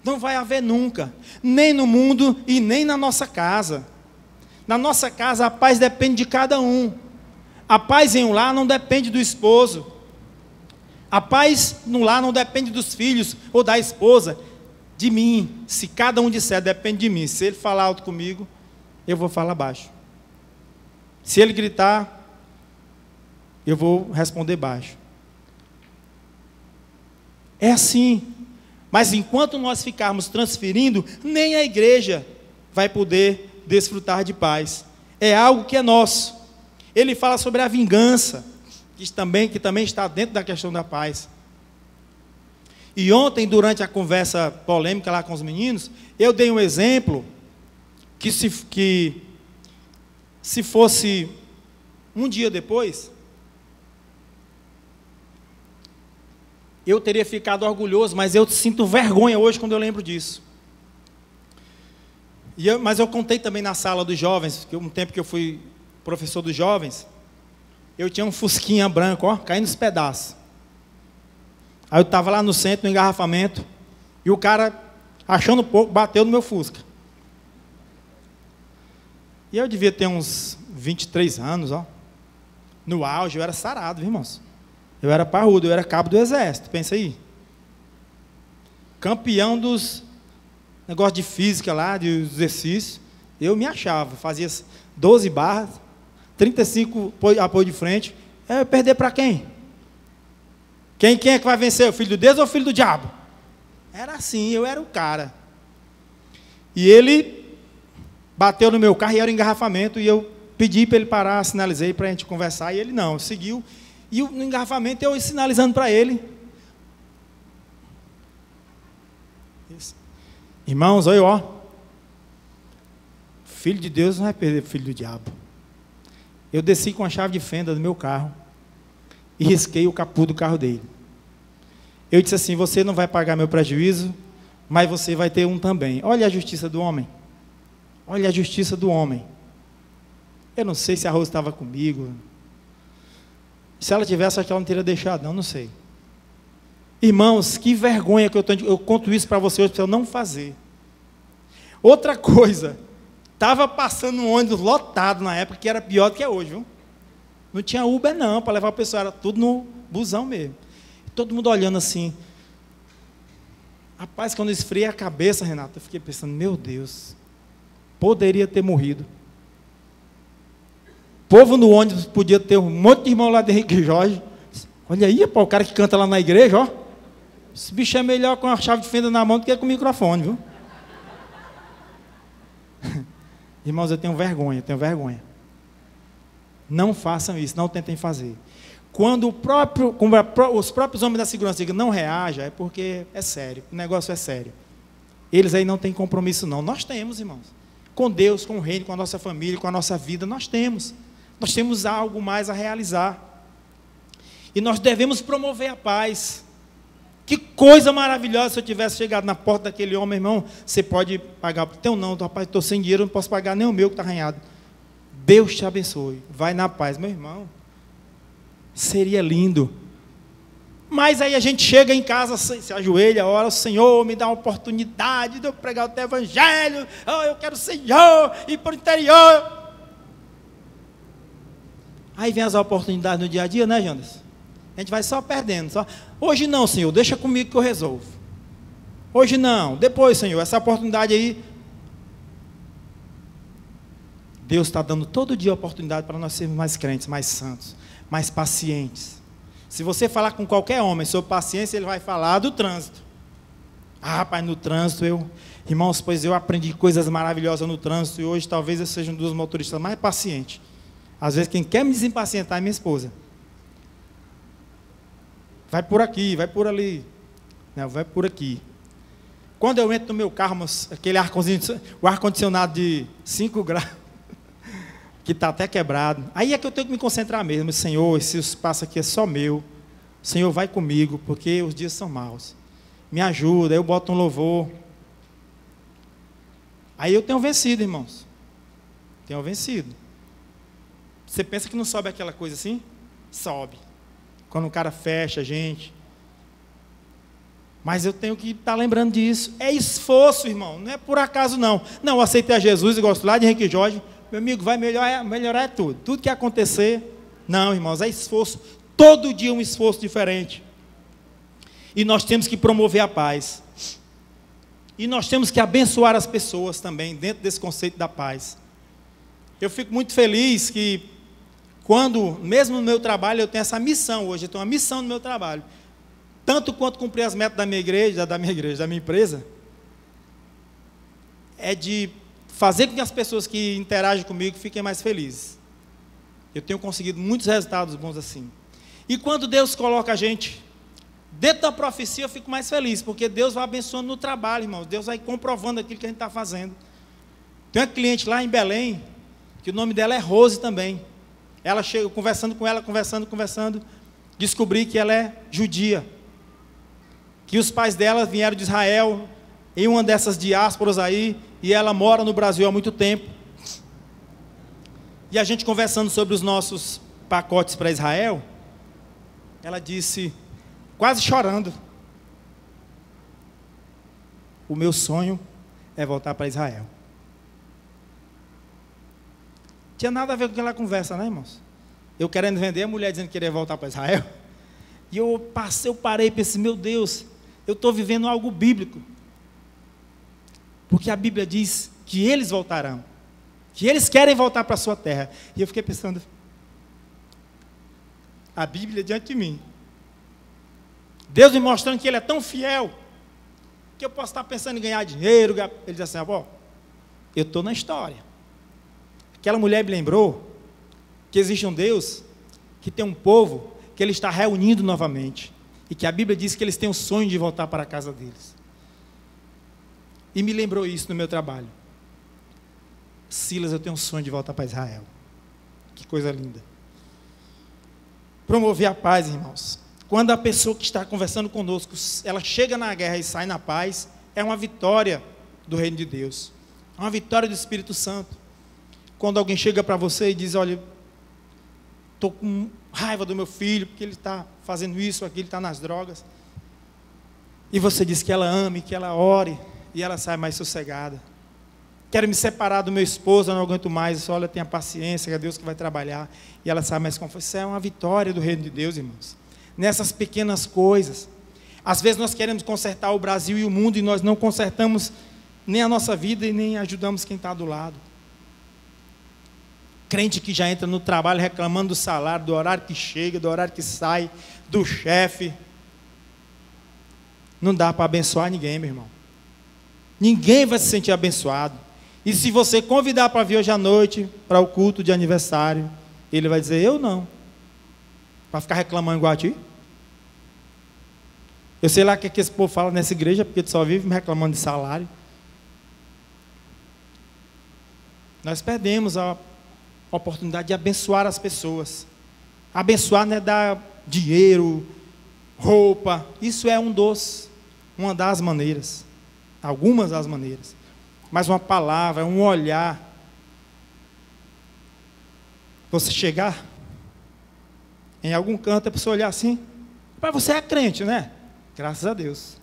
Speaker 1: não vai haver nunca, nem no mundo e nem na nossa casa. Na nossa casa a paz depende de cada um. A paz em um lar não depende do esposo. A paz no lar não depende dos filhos ou da esposa, de mim. Se cada um disser, depende de mim. Se ele falar alto comigo, eu vou falar baixo. Se ele gritar, eu vou responder baixo. É assim. Mas enquanto nós ficarmos transferindo, nem a igreja vai poder desfrutar de paz. É algo que é nosso. Ele fala sobre a vingança, que também está dentro da questão da paz. E ontem, durante a conversa polêmica lá com os meninos, eu dei um exemplo que se fosse um dia depois, eu teria ficado orgulhoso, mas eu sinto vergonha hoje quando eu lembro disso. Mas eu contei também na sala dos jovens, que um tempo que eu fui professor dos jovens, eu tinha um fusquinha branco, ó, caindo nos pedaços. Aí eu estava lá no centro, no engarrafamento, e o cara, achando pouco, bateu no meu fusca. E eu devia ter uns 23 anos, ó. No auge, eu era sarado, viu, irmãos? Eu era parrudo, eu era cabo do exército, pensa aí. Campeão dos negócios de física lá, de exercício. Eu me achava, fazia 12 barras, 35 apoio de frente. Eu ia perder para quem? Quem é que vai vencer? O filho de Deus ou o filho do diabo? Era assim, eu era o cara. E ele bateu no meu carro e era um engarrafamento, e eu pedi para ele parar, sinalizei para a gente conversar, e ele não, seguiu. E no engarrafamento eu sinalizando para ele. Isso. Irmãos, olha, ó. Filho de Deus não vai perder para o filho do diabo. Eu desci com a chave de fenda do meu carro e risquei o capô do carro dele. Eu disse assim: você não vai pagar meu prejuízo, mas você vai ter um também. Olha a justiça do homem. Olha a justiça do homem. Eu não sei se a Rose estava comigo. Se ela tivesse, acho que ela não teria deixado, não sei. Irmãos, que vergonha que eu tenho. Eu conto isso para você hoje, para eu não fazer. Outra coisa, estava passando um ônibus lotado na época, que era pior do que é hoje, viu? Não tinha Uber não, para levar o pessoal, era tudo no busão mesmo. Todo mundo olhando assim. Rapaz, quando eu esfriei a cabeça, Renato, eu fiquei pensando, meu Deus, poderia ter morrido. O povo no ônibus podia ter um monte de irmão lá de Henrique Jorge. Olha aí, pô, o cara que canta lá na igreja, ó. Esse bicho é melhor com a chave de fenda na mão do que com o microfone, viu? Irmãos, eu tenho vergonha, Não façam isso, não tentem fazer. Quando os próprios homens da segurança digam não reaja, é porque é sério, o negócio é sério. Eles aí não têm compromisso não. Nós temos, irmãos. Com Deus, com o reino, com a nossa família, com a nossa vida, nós temos. Nós temos algo mais a realizar. E nós devemos promover a paz. Que coisa maravilhosa se eu tivesse chegado na porta daquele homem, irmão, você pode pagar. Teu não, rapaz, estou sem dinheiro, não posso pagar nem o meu que está arranhado. Deus te abençoe. Vai na paz, meu irmão. Seria lindo. Mas aí a gente chega em casa, se ajoelha, ora, o Senhor me dá uma oportunidade de eu pregar o teu evangelho. Oh, eu quero o Senhor ir para o interior. Aí vem as oportunidades no dia a dia, né, Jandas? A gente vai só perdendo. Só. Hoje não, Senhor, deixa comigo que eu resolvo. Hoje não, depois, Senhor, essa oportunidade aí. Deus está dando todo dia a oportunidade para nós sermos mais crentes, mais santos, mais pacientes. Se você falar com qualquer homem sobre paciência, ele vai falar do trânsito. Ah, rapaz, no trânsito irmãos, pois eu aprendi coisas maravilhosas no trânsito e hoje talvez eu seja um dos motoristas mais pacientes. Às vezes quem quer me desempacientar é minha esposa. Vai por aqui, vai por ali. Não, vai por aqui. Quando eu entro no meu carro, aquele o ar-condicionado de 5 graus, que está até quebrado, aí é que eu tenho que me concentrar mesmo. Senhor, esse espaço aqui é só meu. Senhor, vai comigo, porque os dias são maus. Me ajuda, eu boto um louvor. Aí eu tenho vencido, irmãos. Tenho vencido. Você pensa que não sobe aquela coisa assim? Sobe. Quando o cara fecha a gente. Mas eu tenho que estar lembrando disso. É esforço, irmão. Não é por acaso, não. Não, eu aceitei a Jesus e gosto lá de Henrique Jorge. Meu amigo, vai melhorar tudo. Tudo que acontecer. Não, irmãos, é esforço. Todo dia um esforço diferente. E nós temos que promover a paz. E nós temos que abençoar as pessoas também, dentro desse conceito da paz. Eu fico muito feliz que, quando, mesmo no meu trabalho, eu tenho essa missão hoje. Eu tenho uma missão no meu trabalho. Tanto quanto cumprir as metas da minha igreja, da minha empresa, é de fazer com que as pessoas que interagem comigo fiquem mais felizes. Eu tenho conseguido muitos resultados bons assim. E quando Deus coloca a gente dentro da profecia, eu fico mais feliz, porque Deus vai abençoando no trabalho, irmãos. Deus vai comprovando aquilo que a gente está fazendo. Tem uma cliente lá em Belém, que o nome dela é Rose também. Ela chega, conversando com ela, conversando, descobri que ela é judia. Que os pais dela vieram de Israel, em uma dessas diásporas aí, e ela mora no Brasil há muito tempo. E a gente conversando sobre os nossos pacotes para Israel, ela disse, quase chorando, o meu sonho é voltar para Israel. Tinha nada a ver com aquela conversa, né, irmãos? Eu querendo vender, a mulher dizendo que queria voltar para Israel. E eu parei e pensei, meu Deus, eu estou vivendo algo bíblico. Porque a Bíblia diz que eles voltarão. Que eles querem voltar para a sua terra. E eu fiquei pensando, a Bíblia diante de mim. Deus me mostrando que Ele é tão fiel, que eu posso estar pensando em ganhar dinheiro. Ele diz assim, ó, eu estou na história. Aquela mulher me lembrou que existe um Deus, que tem um povo, que Ele está reunindo novamente. E que a Bíblia diz que eles têm o sonho de voltar para a casa deles. E me lembrou isso no meu trabalho. Silas, eu tenho um sonho de voltar para Israel. Que coisa linda. Promover a paz, irmãos. Quando a pessoa que está conversando conosco, ela chega na guerra e sai na paz, é uma vitória do reino de Deus. É uma vitória do Espírito Santo. Quando alguém chega para você e diz, olha, estou com raiva do meu filho, porque ele está fazendo isso, aquilo, ele está nas drogas. E você diz que ela ame, que ela ore, e ela sai mais sossegada. Quero me separar do meu esposo, eu não aguento mais. Olha, tenha paciência, é Deus que vai trabalhar. E ela sai mais confortável. Isso é uma vitória do reino de Deus, irmãos. Nessas pequenas coisas. Às vezes nós queremos consertar o Brasil e o mundo, e nós não consertamos nem a nossa vida e nem ajudamos quem está do lado. Crente que já entra no trabalho reclamando do salário, do horário que chega, do horário que sai, do chefe. Não dá para abençoar ninguém, meu irmão. Ninguém vai se sentir abençoado. E se você convidar para vir hoje à noite, para o culto de aniversário, ele vai dizer, eu não. Para ficar reclamando igual a ti. Eu sei lá o que esse povo fala nessa igreja, porque tu só vive me reclamando de salário. Nós perdemos a oportunidade de abençoar as pessoas. Abençoar não é dar dinheiro, roupa. Isso é uma das maneiras. Algumas das maneiras. Mas uma palavra, um olhar. Você chegar em algum canto, a pessoa olhar assim, mas você é crente, né? Graças a Deus.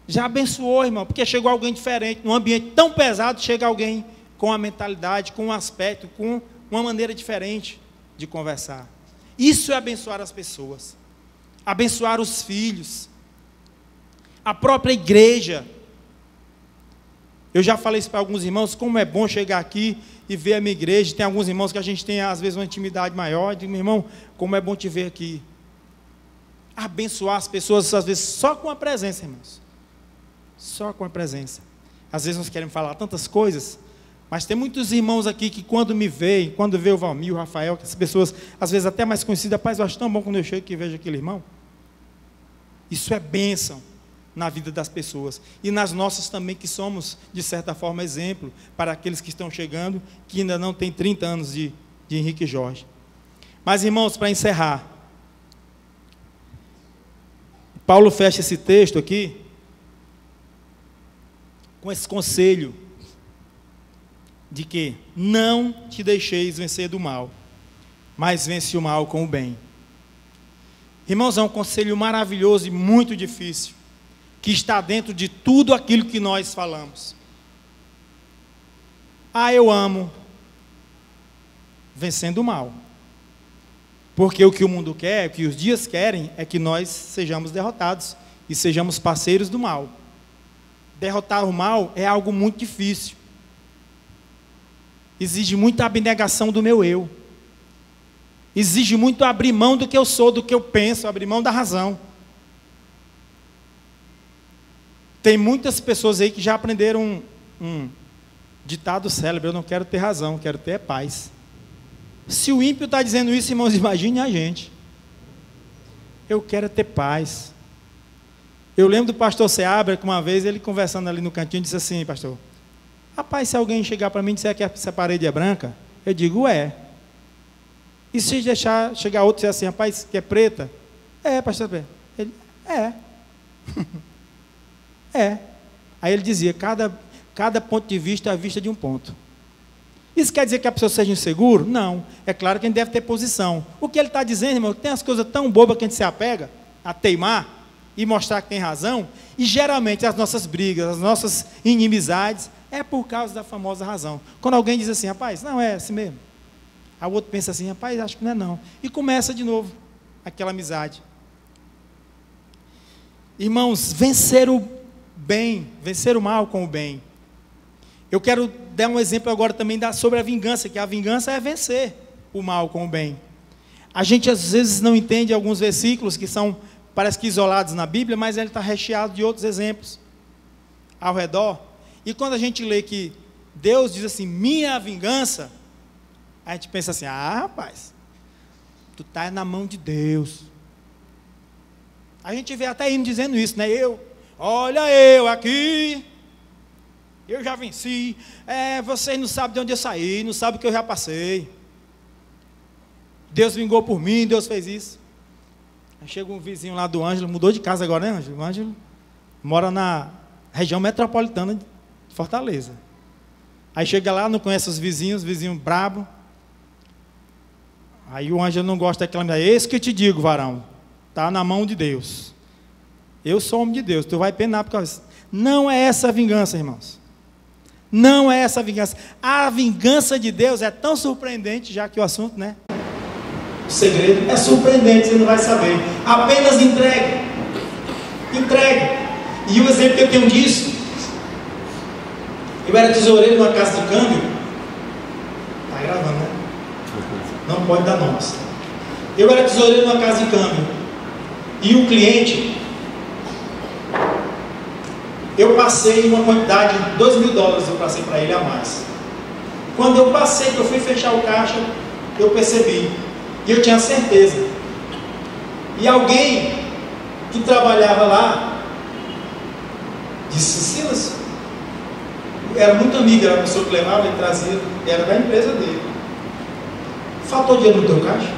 Speaker 1: Já abençoou, irmão, porque chegou alguém diferente, num ambiente tão pesado, chega alguém com uma mentalidade, com um aspecto, com uma maneira diferente de conversar. Isso é abençoar as pessoas. Abençoar os filhos. A própria igreja. Eu já falei isso para alguns irmãos, como é bom chegar aqui e ver a minha igreja. Tem alguns irmãos que a gente tem, às vezes, uma intimidade maior. Eu digo, meu irmão, como é bom te ver aqui. Abençoar as pessoas, às vezes, só com a presença, irmãos. Só com a presença. Às vezes nós queremos falar tantas coisas, mas tem muitos irmãos aqui que quando me veem, quando vê o Valmir, o Rafael, que as pessoas, às vezes até mais conhecidas, rapaz, eu acho tão bom quando eu chego e vejo aquele irmão. Isso é bênção na vida das pessoas. E nas nossas também, que somos, de certa forma, exemplo para aqueles que estão chegando, que ainda não têm 30 anos de Henrique Jorge. Mas, irmãos, para encerrar, Paulo fecha esse texto aqui com esse conselho de que não te deixeis vencer do mal, mas vence o mal com o bem. Irmãos, é um conselho maravilhoso e muito difícil, que está dentro de tudo aquilo que nós falamos. Eu amo vencendo o mal. Porque o que o mundo quer, o que os dias querem, é que nós sejamos derrotados e sejamos parceiros do mal. Derrotar o mal é algo muito difícil. Exige muita abnegação do meu eu. Exige muito abrir mão do que eu sou, do que eu penso, abrir mão da razão. Tem muitas pessoas aí que já aprenderam um ditado célebre: eu não quero ter razão, quero ter paz. Se o ímpio está dizendo isso, irmãos, imagine a gente. Eu quero ter paz. Eu lembro do pastor Seabra, que uma vez ele conversando ali no cantinho, disse assim: pastor, rapaz, se alguém chegar para mim e disser que essa parede é branca, eu digo, é. E se deixar chegar outro e dizer assim: rapaz, que é preta? É, pastor. Ele, é. É. Aí ele dizia: cada ponto de vista é a vista de um ponto. Isso quer dizer que a pessoa seja insegura? Não. É claro que a gente deve ter posição. O que ele está dizendo, irmão, que tem as coisas tão bobas que a gente se apega a teimar e mostrar que tem razão, e geralmente as nossas brigas, as nossas inimizades, é por causa da famosa razão. Quando alguém diz assim: rapaz, não é assim mesmo. Aí o outro pensa assim: rapaz, acho que não é não. E começa de novo aquela amizade. Irmãos, vencer o bem, vencer o mal com o bem. Eu quero dar um exemplo agora também sobre a vingança, que a vingança é vencer o mal com o bem. A gente às vezes não entende alguns versículos que são, parece que isolados na Bíblia, mas ele está recheado de outros exemplos ao redor. E quando a gente lê que Deus diz assim: minha vingança, a gente pensa assim: rapaz, tu está na mão de Deus. A gente vê até hino dizendo isso, né? Olha eu aqui, eu já venci. Vocês não sabem de onde eu saí, não sabem o que eu já passei. Deus vingou por mim, Deus fez isso. Aí chega um vizinho lá do Ângelo, mudou de casa agora, né, Ângelo? O Ângelo mora na região metropolitana de Fortaleza. Aí chega lá, não conhece os vizinhos, vizinho brabo. Aí o Ângelo não gosta daquela mulher: esse que eu te digo, varão, está na mão de Deus. Eu sou homem de Deus, tu vai penar por causa disso. Não é essa a vingança, irmãos. Não é essa a vingança. A vingança de Deus é tão surpreendente, já que o assunto, né? O segredo é surpreendente, você não vai saber. Apenas entregue. Entregue. E o exemplo que eu tenho disso: eu era tesoureiro numa casa de câmbio. Está gravando, né? Não pode dar nomes. Eu era tesoureiro numa casa de câmbio. E o cliente, eu passei uma quantidade de $2.000, eu passei para ele a mais. Quando eu passei, que eu fui fechar o caixa, eu percebi. E eu tinha certeza. E alguém que trabalhava lá disse: Silas, era muito amiga, era a pessoa que levava e trazia, era da empresa dele. Faltou dinheiro no teu caixa?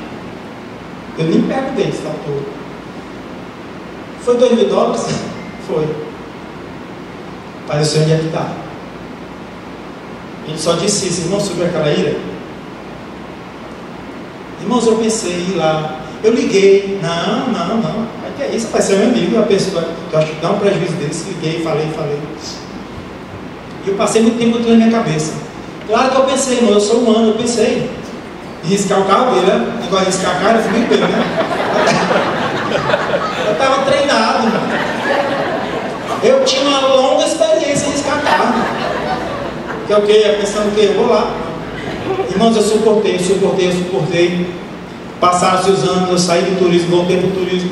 Speaker 1: Eu nem perguntei se faltou. Foi $2.000? Foi. Mas eu sei onde é que está. Ele só disse isso: irmão, sobre aquela ira. Irmãos, eu pensei em ir lá. Eu liguei. Não. Aí que é isso? Vai ser meu amigo, a pessoa que eu acho que dá um prejuízo desse. Liguei, falei. E eu passei muito tempo com aquilo na minha cabeça. Claro que eu pensei, irmão, eu sou humano, eu pensei em riscar o carro dele, né? Negócio de riscar a cara, eu fui muito bem, né? Eu estava treinado, irmão. Eu tinha uma longa experiência em riscar carro. Que é o quê? Pensando que eu vou lá. Irmãos, eu suportei. Passaram-se os anos, eu saí do turismo, voltei para o turismo.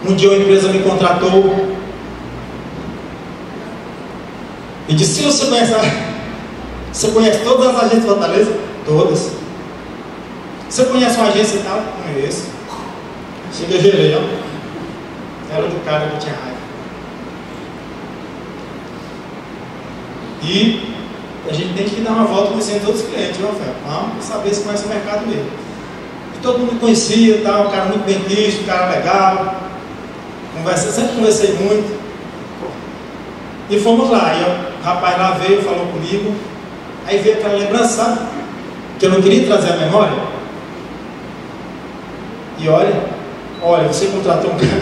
Speaker 1: Um dia uma empresa me contratou e disse: você conhece todas as agências de Fortaleza? Todas. Você conhece uma agência e tal? Conheço. Chega, gelei, ó. Era do cara que tinha raiva. E a gente tem que dar uma volta conhecendo todos os clientes, viu, Rafael? Vamos saber se conhece o mercado mesmo. E todo mundo conhecia, tal, um cara muito bem visto, um cara legal. sempre conversei muito. E fomos lá, e o rapaz lá veio, falou comigo. Aí veio aquela lembrança, sabe? Que eu não queria trazer à memória. E olha, você contratou um cara.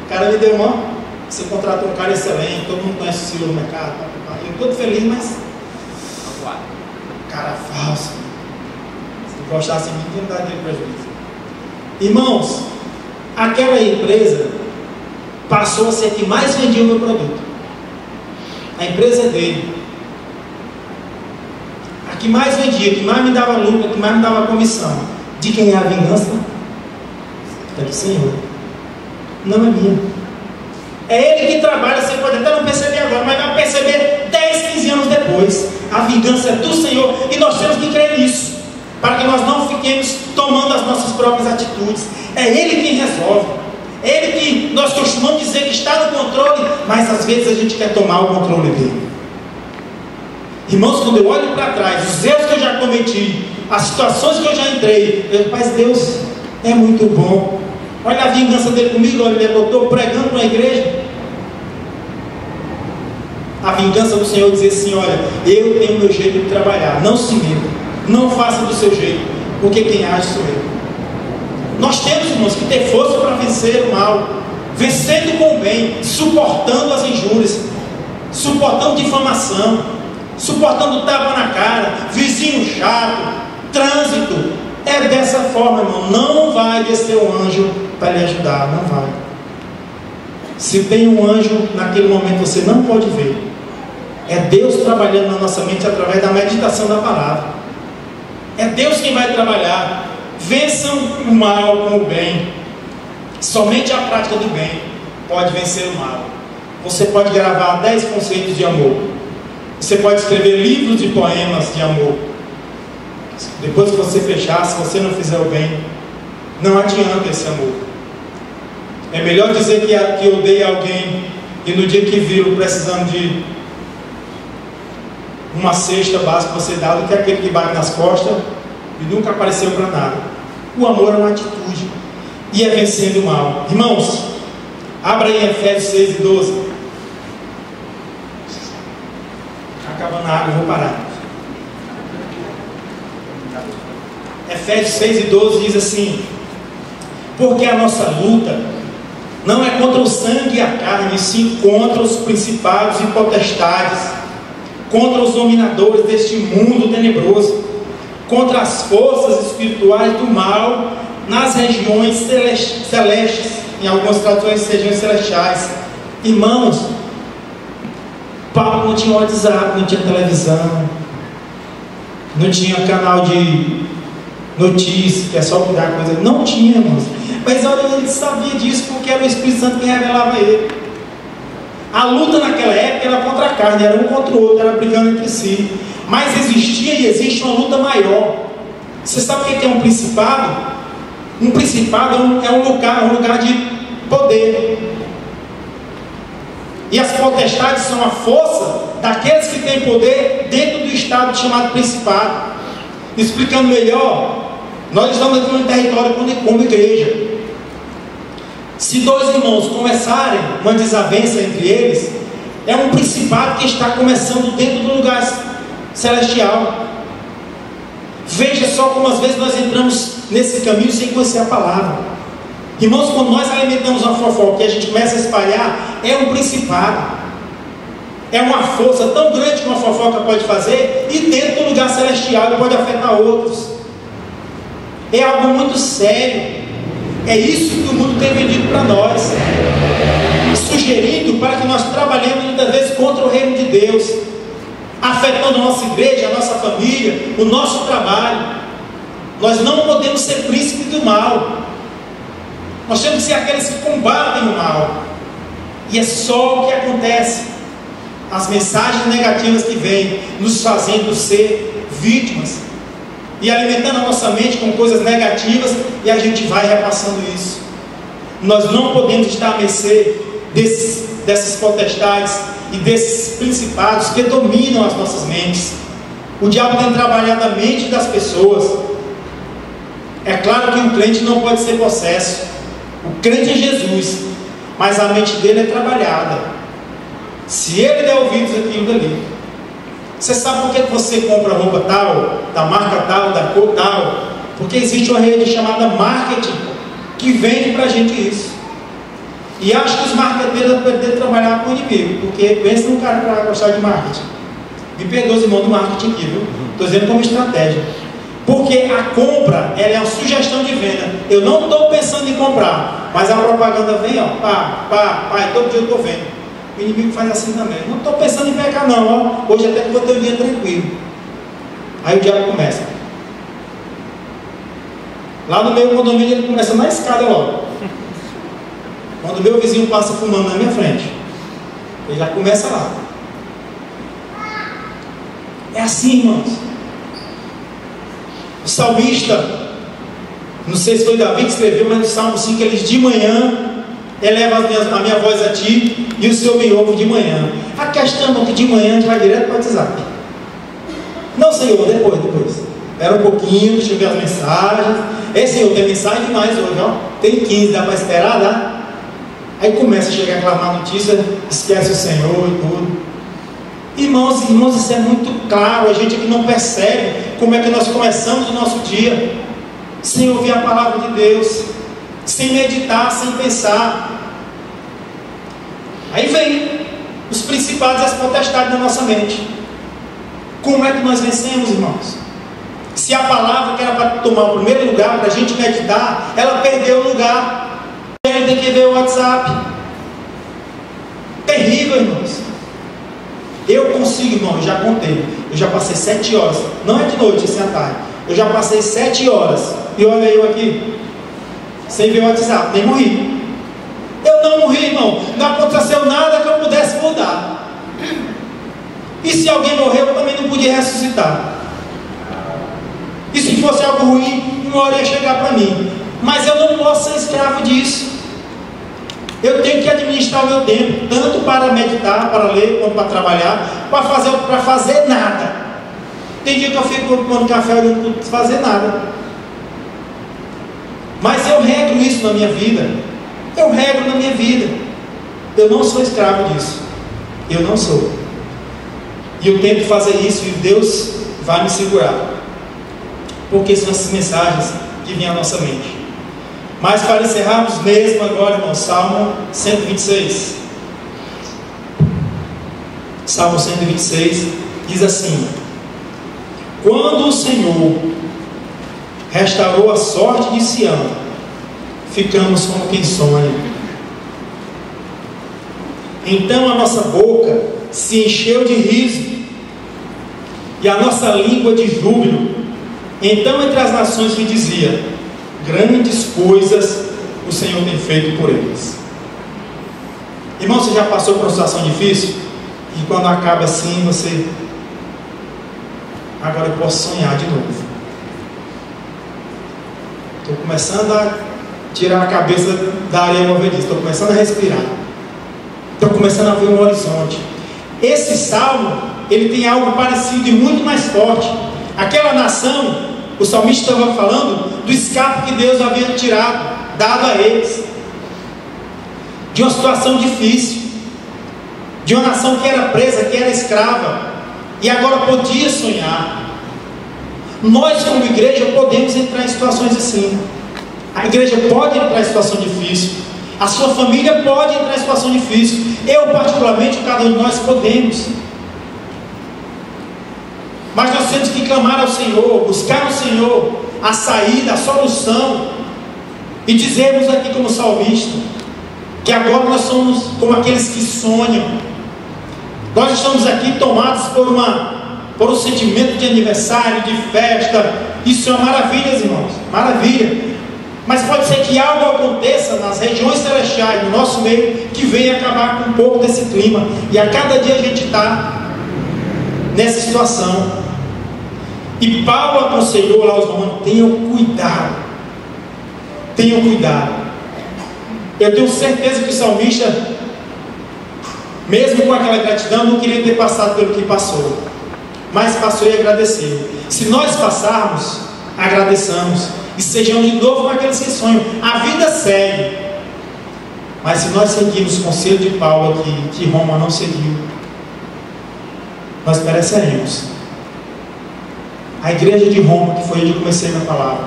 Speaker 1: O cara me deu uma. Você contratou um cara excelente, todo mundo conhece o senhor no mercado. Eu todo feliz, mas. Cara falso. Se gostasse de mim, não ia dar aquele prejuízo. Irmãos, aquela empresa passou a ser a que mais vendia o meu produto. A empresa dele. A que mais vendia, a que mais me dava lucro, a que mais me dava comissão. De quem é a vingança? É do Senhor. Não é minha. É Ele que trabalha, você pode até não perceber agora, mas vai perceber 10, 15 anos depois. A vingança é do Senhor e nós temos que crer nisso, para que nós não fiquemos tomando as nossas próprias atitudes. É Ele quem resolve. É Ele que nós costumamos dizer que está no controle, mas às vezes a gente quer tomar o controle dele. Irmãos, quando eu olho para trás, os erros que eu já cometi, as situações que eu já entrei, mas Deus é muito bom. Olha a vingança dele comigo, olha, ele botou pregando na igreja. A vingança do Senhor dizer assim: olha, eu tenho o meu jeito de trabalhar, não se meta, não faça do seu jeito, porque quem age sou eu. Nós temos, irmãos, que ter força para vencer o mal, vencendo com o bem, suportando as injúrias, suportando difamação, suportando tapa na cara, vizinho chato, trânsito. É dessa forma, irmão. Não vai descer um anjo para lhe ajudar, não vai. Se tem um anjo, naquele momento você não pode ver. É Deus trabalhando na nossa mente através da meditação da palavra. É Deus quem vai trabalhar. Vençam o mal com o bem. Somente a prática do bem pode vencer o mal. Você pode gravar 10 conceitos de amor. Você pode escrever livros de poemas de amor. Depois que você fechar, se você não fizer o bem, não adianta esse amor. É melhor dizer que eu odeio alguém e no dia que viro precisando de uma cesta básica você dá, do que aquele que bate nas costas e nunca apareceu para nada. O amor é uma atitude e é vencendo o mal. Irmãos, abra aí Efésios 6 e 12. Acabando a água, eu vou parar. Efésios 6 e 12 diz assim: porque a nossa luta não é contra o sangue e a carne, sim contra os principados e potestades, contra os dominadores deste mundo tenebroso, contra as forças espirituais do mal nas regiões celestes, em algumas traduções regiões celestiais. Irmãos, Paulo não tinha WhatsApp, não tinha televisão, não tinha canal de notícia, que é só cuidar coisa. Não tinha, irmãos. Mas olha, ele sabia disso porque era o Espírito Santo que revelava a ele. A luta naquela época era contra a carne, era um contra o outro, era brigando entre si. Mas existia e existe uma luta maior. Você sabe o que é um principado? Um principado é um lugar de poder. E as potestades são a força daqueles que têm poder dentro do estado chamado principado. Explicando melhor, nós estamos aqui no território como igreja. Se dois irmãos começarem uma desavença entre eles, é um principado que está começando dentro do lugar celestial. Veja só como às vezes nós entramos nesse caminho sem conhecer a palavra. Irmãos, quando nós alimentamos uma fofoca e a gente começa a espalhar, é um principado. É uma força tão grande que uma fofoca pode fazer, e dentro do lugar celestial ele pode afetar outros. É algo muito sério. É isso que o mundo tem vendido para nós, sugerindo para que nós trabalhemos muitas vezes contra o reino de Deus, afetando a nossa igreja, a nossa família, o nosso trabalho. Nós não podemos ser príncipes do mal. Nós temos que ser aqueles que combatem o mal. E é só o que acontece. As mensagens negativas que vêm nos fazendo ser vítimas e alimentando a nossa mente com coisas negativas, e a gente vai repassando isso. Nós não podemos estar à mercê dessas potestades e desses principados que dominam as nossas mentes. O diabo tem trabalhado a mente das pessoas. É claro que um crente não pode ser possesso. O crente em Jesus, mas a mente dele é trabalhada. Se ele der ouvidos àquilo dali, você sabe por que você compra roupa tal, da marca tal, da cor tal? Porque existe uma rede chamada marketing que vende para a gente isso. E acho que os marqueteiros vão poder trabalhar com o inimigo, porque pensa num cara para gostar de marketing. Me perdoa os irmãos do marketing aqui, viu? Estou dizendo como estratégia. Porque a compra, ela é uma sugestão de venda. Eu não estou pensando em comprar, mas a propaganda vem, ó, e todo dia eu estou vendo. O inimigo faz assim também. Não estou pensando em pecar não, ó. Hoje até que vou ter um dia tranquilo. Aí o diabo começa. Lá no meu condomínio ele começa na escada logo. Quando o meu vizinho passa fumando na minha frente, ele já começa lá. É assim, irmãos. O salmista, não sei se foi Davi que escreveu, mas no Salmo 5 ele diz: de manhã eleva a minha voz a ti, e o Senhor me ouve de manhã. A questão é que de manhã a gente vai direto para o WhatsApp. Não, Senhor, depois. Espera um pouquinho, deixa eu ver as mensagens. Senhor, tem mensagem demais hoje, ó. Tem 15, dá para esperar, dá? Aí começa a chegar aquela má notícia, esquece o Senhor e tudo. Irmãos, isso é muito claro. A gente aqui não percebe como é que nós começamos o nosso dia sem ouvir a palavra de Deus, sem meditar, sem pensar. Aí vem os principados e as potestades da nossa mente. Como é que nós vencemos, irmãos? Se a palavra que era para tomar o primeiro lugar, para a gente meditar, ela perdeu o lugar. Ele tem que ver o WhatsApp. Terrível, irmãos. Eu consigo, irmão, eu já contei. Eu já passei 7 horas. Não é de noite, assim à tarde. Eu já passei 7 horas. E olha eu aqui, sem ver o WhatsApp, nem morri. Eu não morri, irmão. Não aconteceu nada que eu pudesse mudar. E se alguém morreu, eu também não podia ressuscitar. E se fosse algo ruim, uma hora ia chegar para mim. Mas eu não posso ser escravo disso. Eu tenho que administrar o meu tempo, tanto para meditar, para ler, quanto para trabalhar, para fazer nada. Tem dia que eu fico tomando café e não fazer nada. Mas eu regro isso na minha vida. Eu regro na minha vida. Eu não sou escravo disso. Eu não sou. E eu tento fazer isso e Deus vai me segurar. Porque são essas mensagens que vêm à nossa mente. Mas para encerrarmos mesmo agora, irmão, Salmo 126. Salmo 126 diz assim: quando o Senhor restaurou a sorte de Sião, ficamos como quem sonha. Então a nossa boca se encheu de riso e a nossa língua de júbilo. Então entre as nações me dizia: grandes coisas o Senhor tem feito por eles. Irmão, você já passou por uma situação difícil? E quando acaba assim, você... agora eu posso sonhar de novo. Estou começando a tirar a cabeça da areia movediça. Estou começando a respirar. Estou começando a ver um horizonte. Esse salmo, ele tem algo parecido e muito mais forte. Aquela nação, o salmista estava falando do escape que Deus havia tirado, dado a eles, de uma situação difícil, de uma nação que era presa, que era escrava, e agora podia sonhar. Nós como igreja podemos entrar em situações assim. A igreja pode entrar em situação difícil, a sua família pode entrar em situação difícil, eu particularmente, cada um de nós podemos. Mas nós temos que clamar ao Senhor, buscar no Senhor a saída, a solução, e dizermos aqui como salmista, que agora nós somos como aqueles que sonham. Nós estamos aqui tomados por um sentimento de aniversário, de festa. Isso é uma maravilha, irmãos, maravilha. Mas pode ser que algo aconteça nas regiões celestiais, no nosso meio, que venha acabar com um pouco desse clima. E a cada dia a gente está nessa situação. E Paulo aconselhou lá aos romanos: tenham cuidado. Tenham cuidado. Eu tenho certeza que o salmista, mesmo com aquela gratidão, não queria ter passado pelo que passou, mas passou e agradeceu. Se nós passarmos, agradeçamos e sejamos de novo com aqueles que sonham. A vida segue. Mas se nós seguirmos o conselho de Paulo aqui, que Roma não seguiu, nós pereceremos. A igreja de Roma, que foi onde eu comecei minha palavra,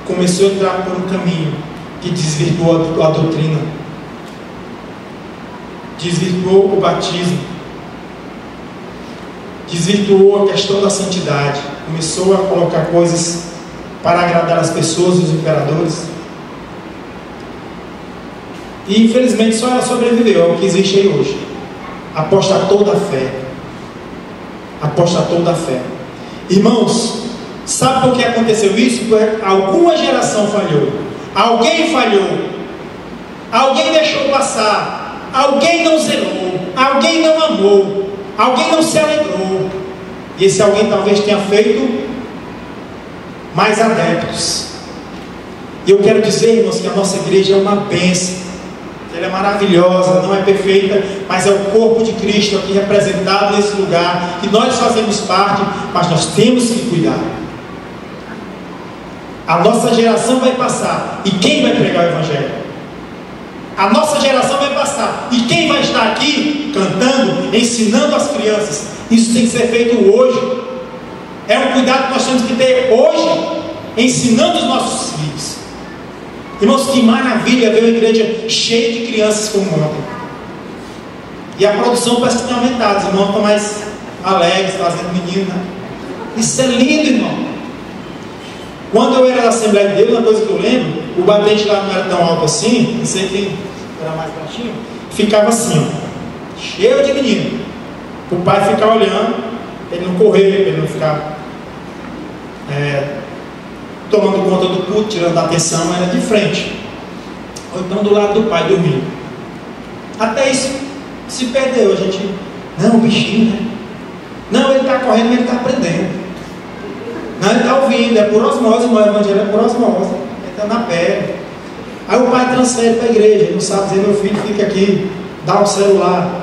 Speaker 1: começou a entrar por um caminho que desvirtuou a doutrina, desvirtuou o batismo, desvirtuou a questão da santidade, começou a colocar coisas para agradar as pessoas e os imperadores, e infelizmente só ela sobreviveu ao que existe aí hoje. Apostatou da fé. Apostatou da fé. Irmãos, sabe por que aconteceu isso? Porque alguma geração falhou, alguém falhou, alguém deixou passar, alguém não zelou, alguém não amou, alguém não se alegrou, e esse alguém talvez tenha feito mais adeptos. E eu quero dizer, irmãos, que a nossa igreja é uma bênção. Ela é maravilhosa, não é perfeita, mas é o corpo de Cristo aqui representado nesse lugar, que nós fazemos parte, mas nós temos que cuidar. A nossa geração vai passar, e quem vai pregar o Evangelho? A nossa geração vai passar, e quem vai estar aqui cantando, ensinando as crianças? Isso tem que ser feito hoje. É um cuidado que nós temos que ter hoje, ensinando os nossos filhos. Irmãos, que maravilha ver uma igreja cheia de crianças como ontem. E a produção parece que tem aumentado. Os irmãos estão mais alegres, fazendo menino, né? Isso é lindo, irmão. Quando eu era da Assembleia de Deus, uma coisa que eu lembro, o batente lá não era tão alto assim, não sei quem era mais baixinho, ficava assim, ó, cheio de menino. O pai ficar olhando, ele não correr, ele não ficar tomando conta do culto, tirando a atenção, era de frente, ou então do lado do pai dormindo. Até isso se perdeu. A gente, não, o bichinho, né? Não, ele está correndo, ele está aprendendo. Não, ele está ouvindo, é por osmose, irmão, o evangelho é por osmose, ele está na pele. Aí o pai transfere para a igreja, ele não sabe dizer, meu filho fica aqui, dá um celular.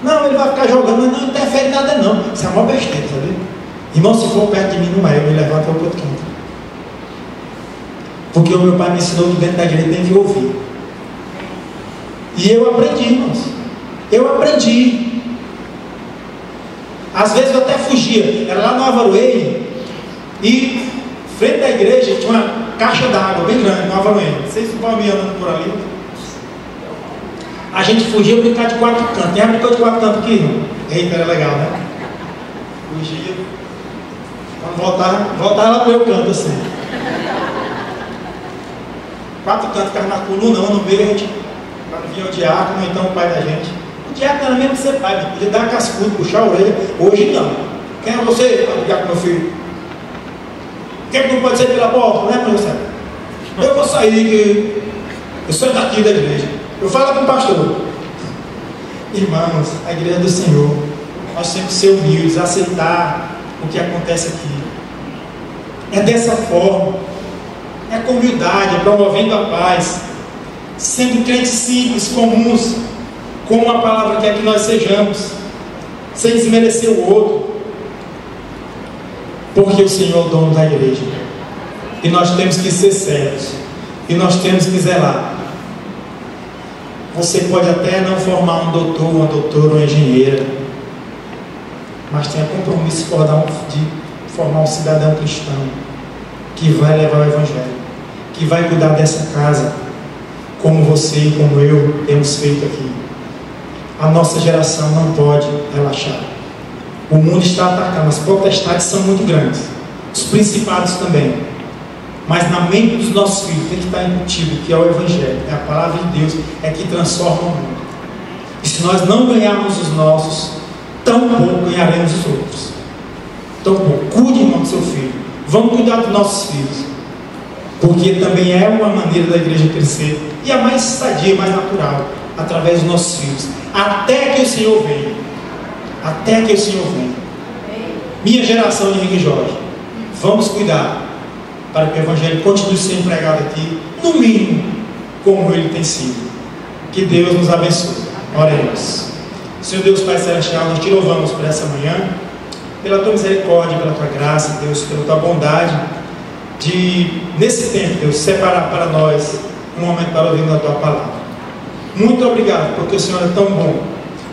Speaker 1: Não, ele vai ficar jogando, mas não interfere nada não. Isso é uma besteira, sabe? Irmão, se for perto de mim, não é, eu me levanto para o outro canto. Porque o meu pai me ensinou que dentro da igreja tem que ouvir. E eu aprendi, irmãos. Eu aprendi. Às vezes eu até fugia. Era lá no Avaroei, e frente da igreja tinha uma caixa d'água bem grande no Avaroei. Não sei se o Palmeiras andando por ali. A gente fugia brincar de quatro cantos. Quem brincou de quatro cantos aqui, irmão? Eita, era legal, né? Fugia. Quando voltava lá pro meu canto assim. Quatro cantos, ficava na coluna, um no meio, a gente, quando vinha o diácono, então o pai da gente. O diácono era mesmo que ser pai, podia dar cascudo, puxar a orelha. Hoje não. Quem é você para ligar com meu filho? Quem é que não pode sair pela porta, né, José? Eu vou sair, que eu sou daqui da igreja. Eu falo com o pastor. Irmãos, a igreja do Senhor, nós temos que ser humildes, aceitar o que acontece aqui. É dessa forma. É com humildade, é promovendo a paz, sendo crentes simples, comuns, como a palavra quer que nós sejamos, sem desmerecer o outro, porque o Senhor é o dono da igreja, e nós temos que ser sérios, e nós temos que zelar. Você pode até não formar um doutor, uma doutora, uma engenheira, mas tenha compromisso de formar um cidadão cristão, que vai levar o Evangelho, que vai cuidar dessa casa, como você e como eu temos feito aqui. A nossa geração não pode relaxar. O mundo está atacando, as potestades são muito grandes, os principados também, mas na mente dos nossos filhos tem que estar embutido que é o Evangelho, é a palavra de Deus, é que transforma o mundo. E se nós não ganharmos os nossos, tão pouco ganharemos os outros. Tão pouco. Cuide, irmão, do seu filho. Vamos cuidar dos nossos filhos, porque também é uma maneira da igreja crescer, e a mais sadia, mais natural, através dos nossos filhos, até que o Senhor venha. Até que o Senhor venha. Minha geração de Henrique Jorge, vamos cuidar para que o Evangelho continue sendo pregado aqui, no mínimo, como ele tem sido. Que Deus nos abençoe. Oremos. Senhor Deus Pai Celestial, nós te louvamos por essa manhã, pela tua misericórdia, pela tua graça, Deus, pela tua bondade, de, nesse tempo, Deus, separar para nós um momento para ouvir a tua palavra. Muito obrigado, porque o Senhor é tão bom.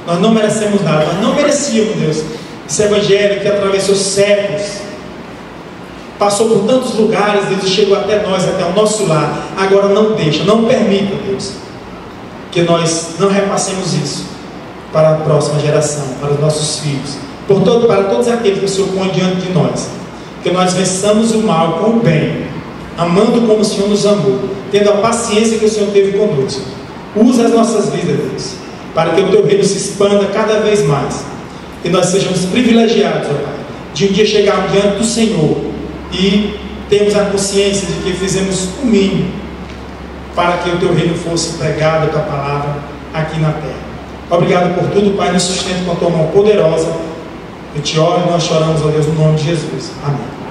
Speaker 1: Nós não merecemos nada, nós não merecíamos, Deus, esse evangelho que atravessou séculos, passou por tantos lugares, Deus, e chegou até nós, até o nosso lar. Agora não deixa, não permita, Deus, que nós não repassemos isso para a próxima geração, para os nossos filhos, para todos aqueles que o Senhor põe diante de nós. Que nós vençamos o mal com o bem, amando como o Senhor nos amou, tendo a paciência que o Senhor teve conosco. Usa as nossas vidas, Deus, para que o Teu reino se expanda cada vez mais, que nós sejamos privilegiados, ó Pai, de um dia chegarmos diante do Senhor e termos a consciência de que fizemos o mínimo para que o Teu reino fosse pregado, a Tua palavra aqui na terra. Obrigado por tudo, Pai, nos sustenta com a Tua mão poderosa. Eu te oro e nós choramos, ó Deus, no nome de Jesus. Amém.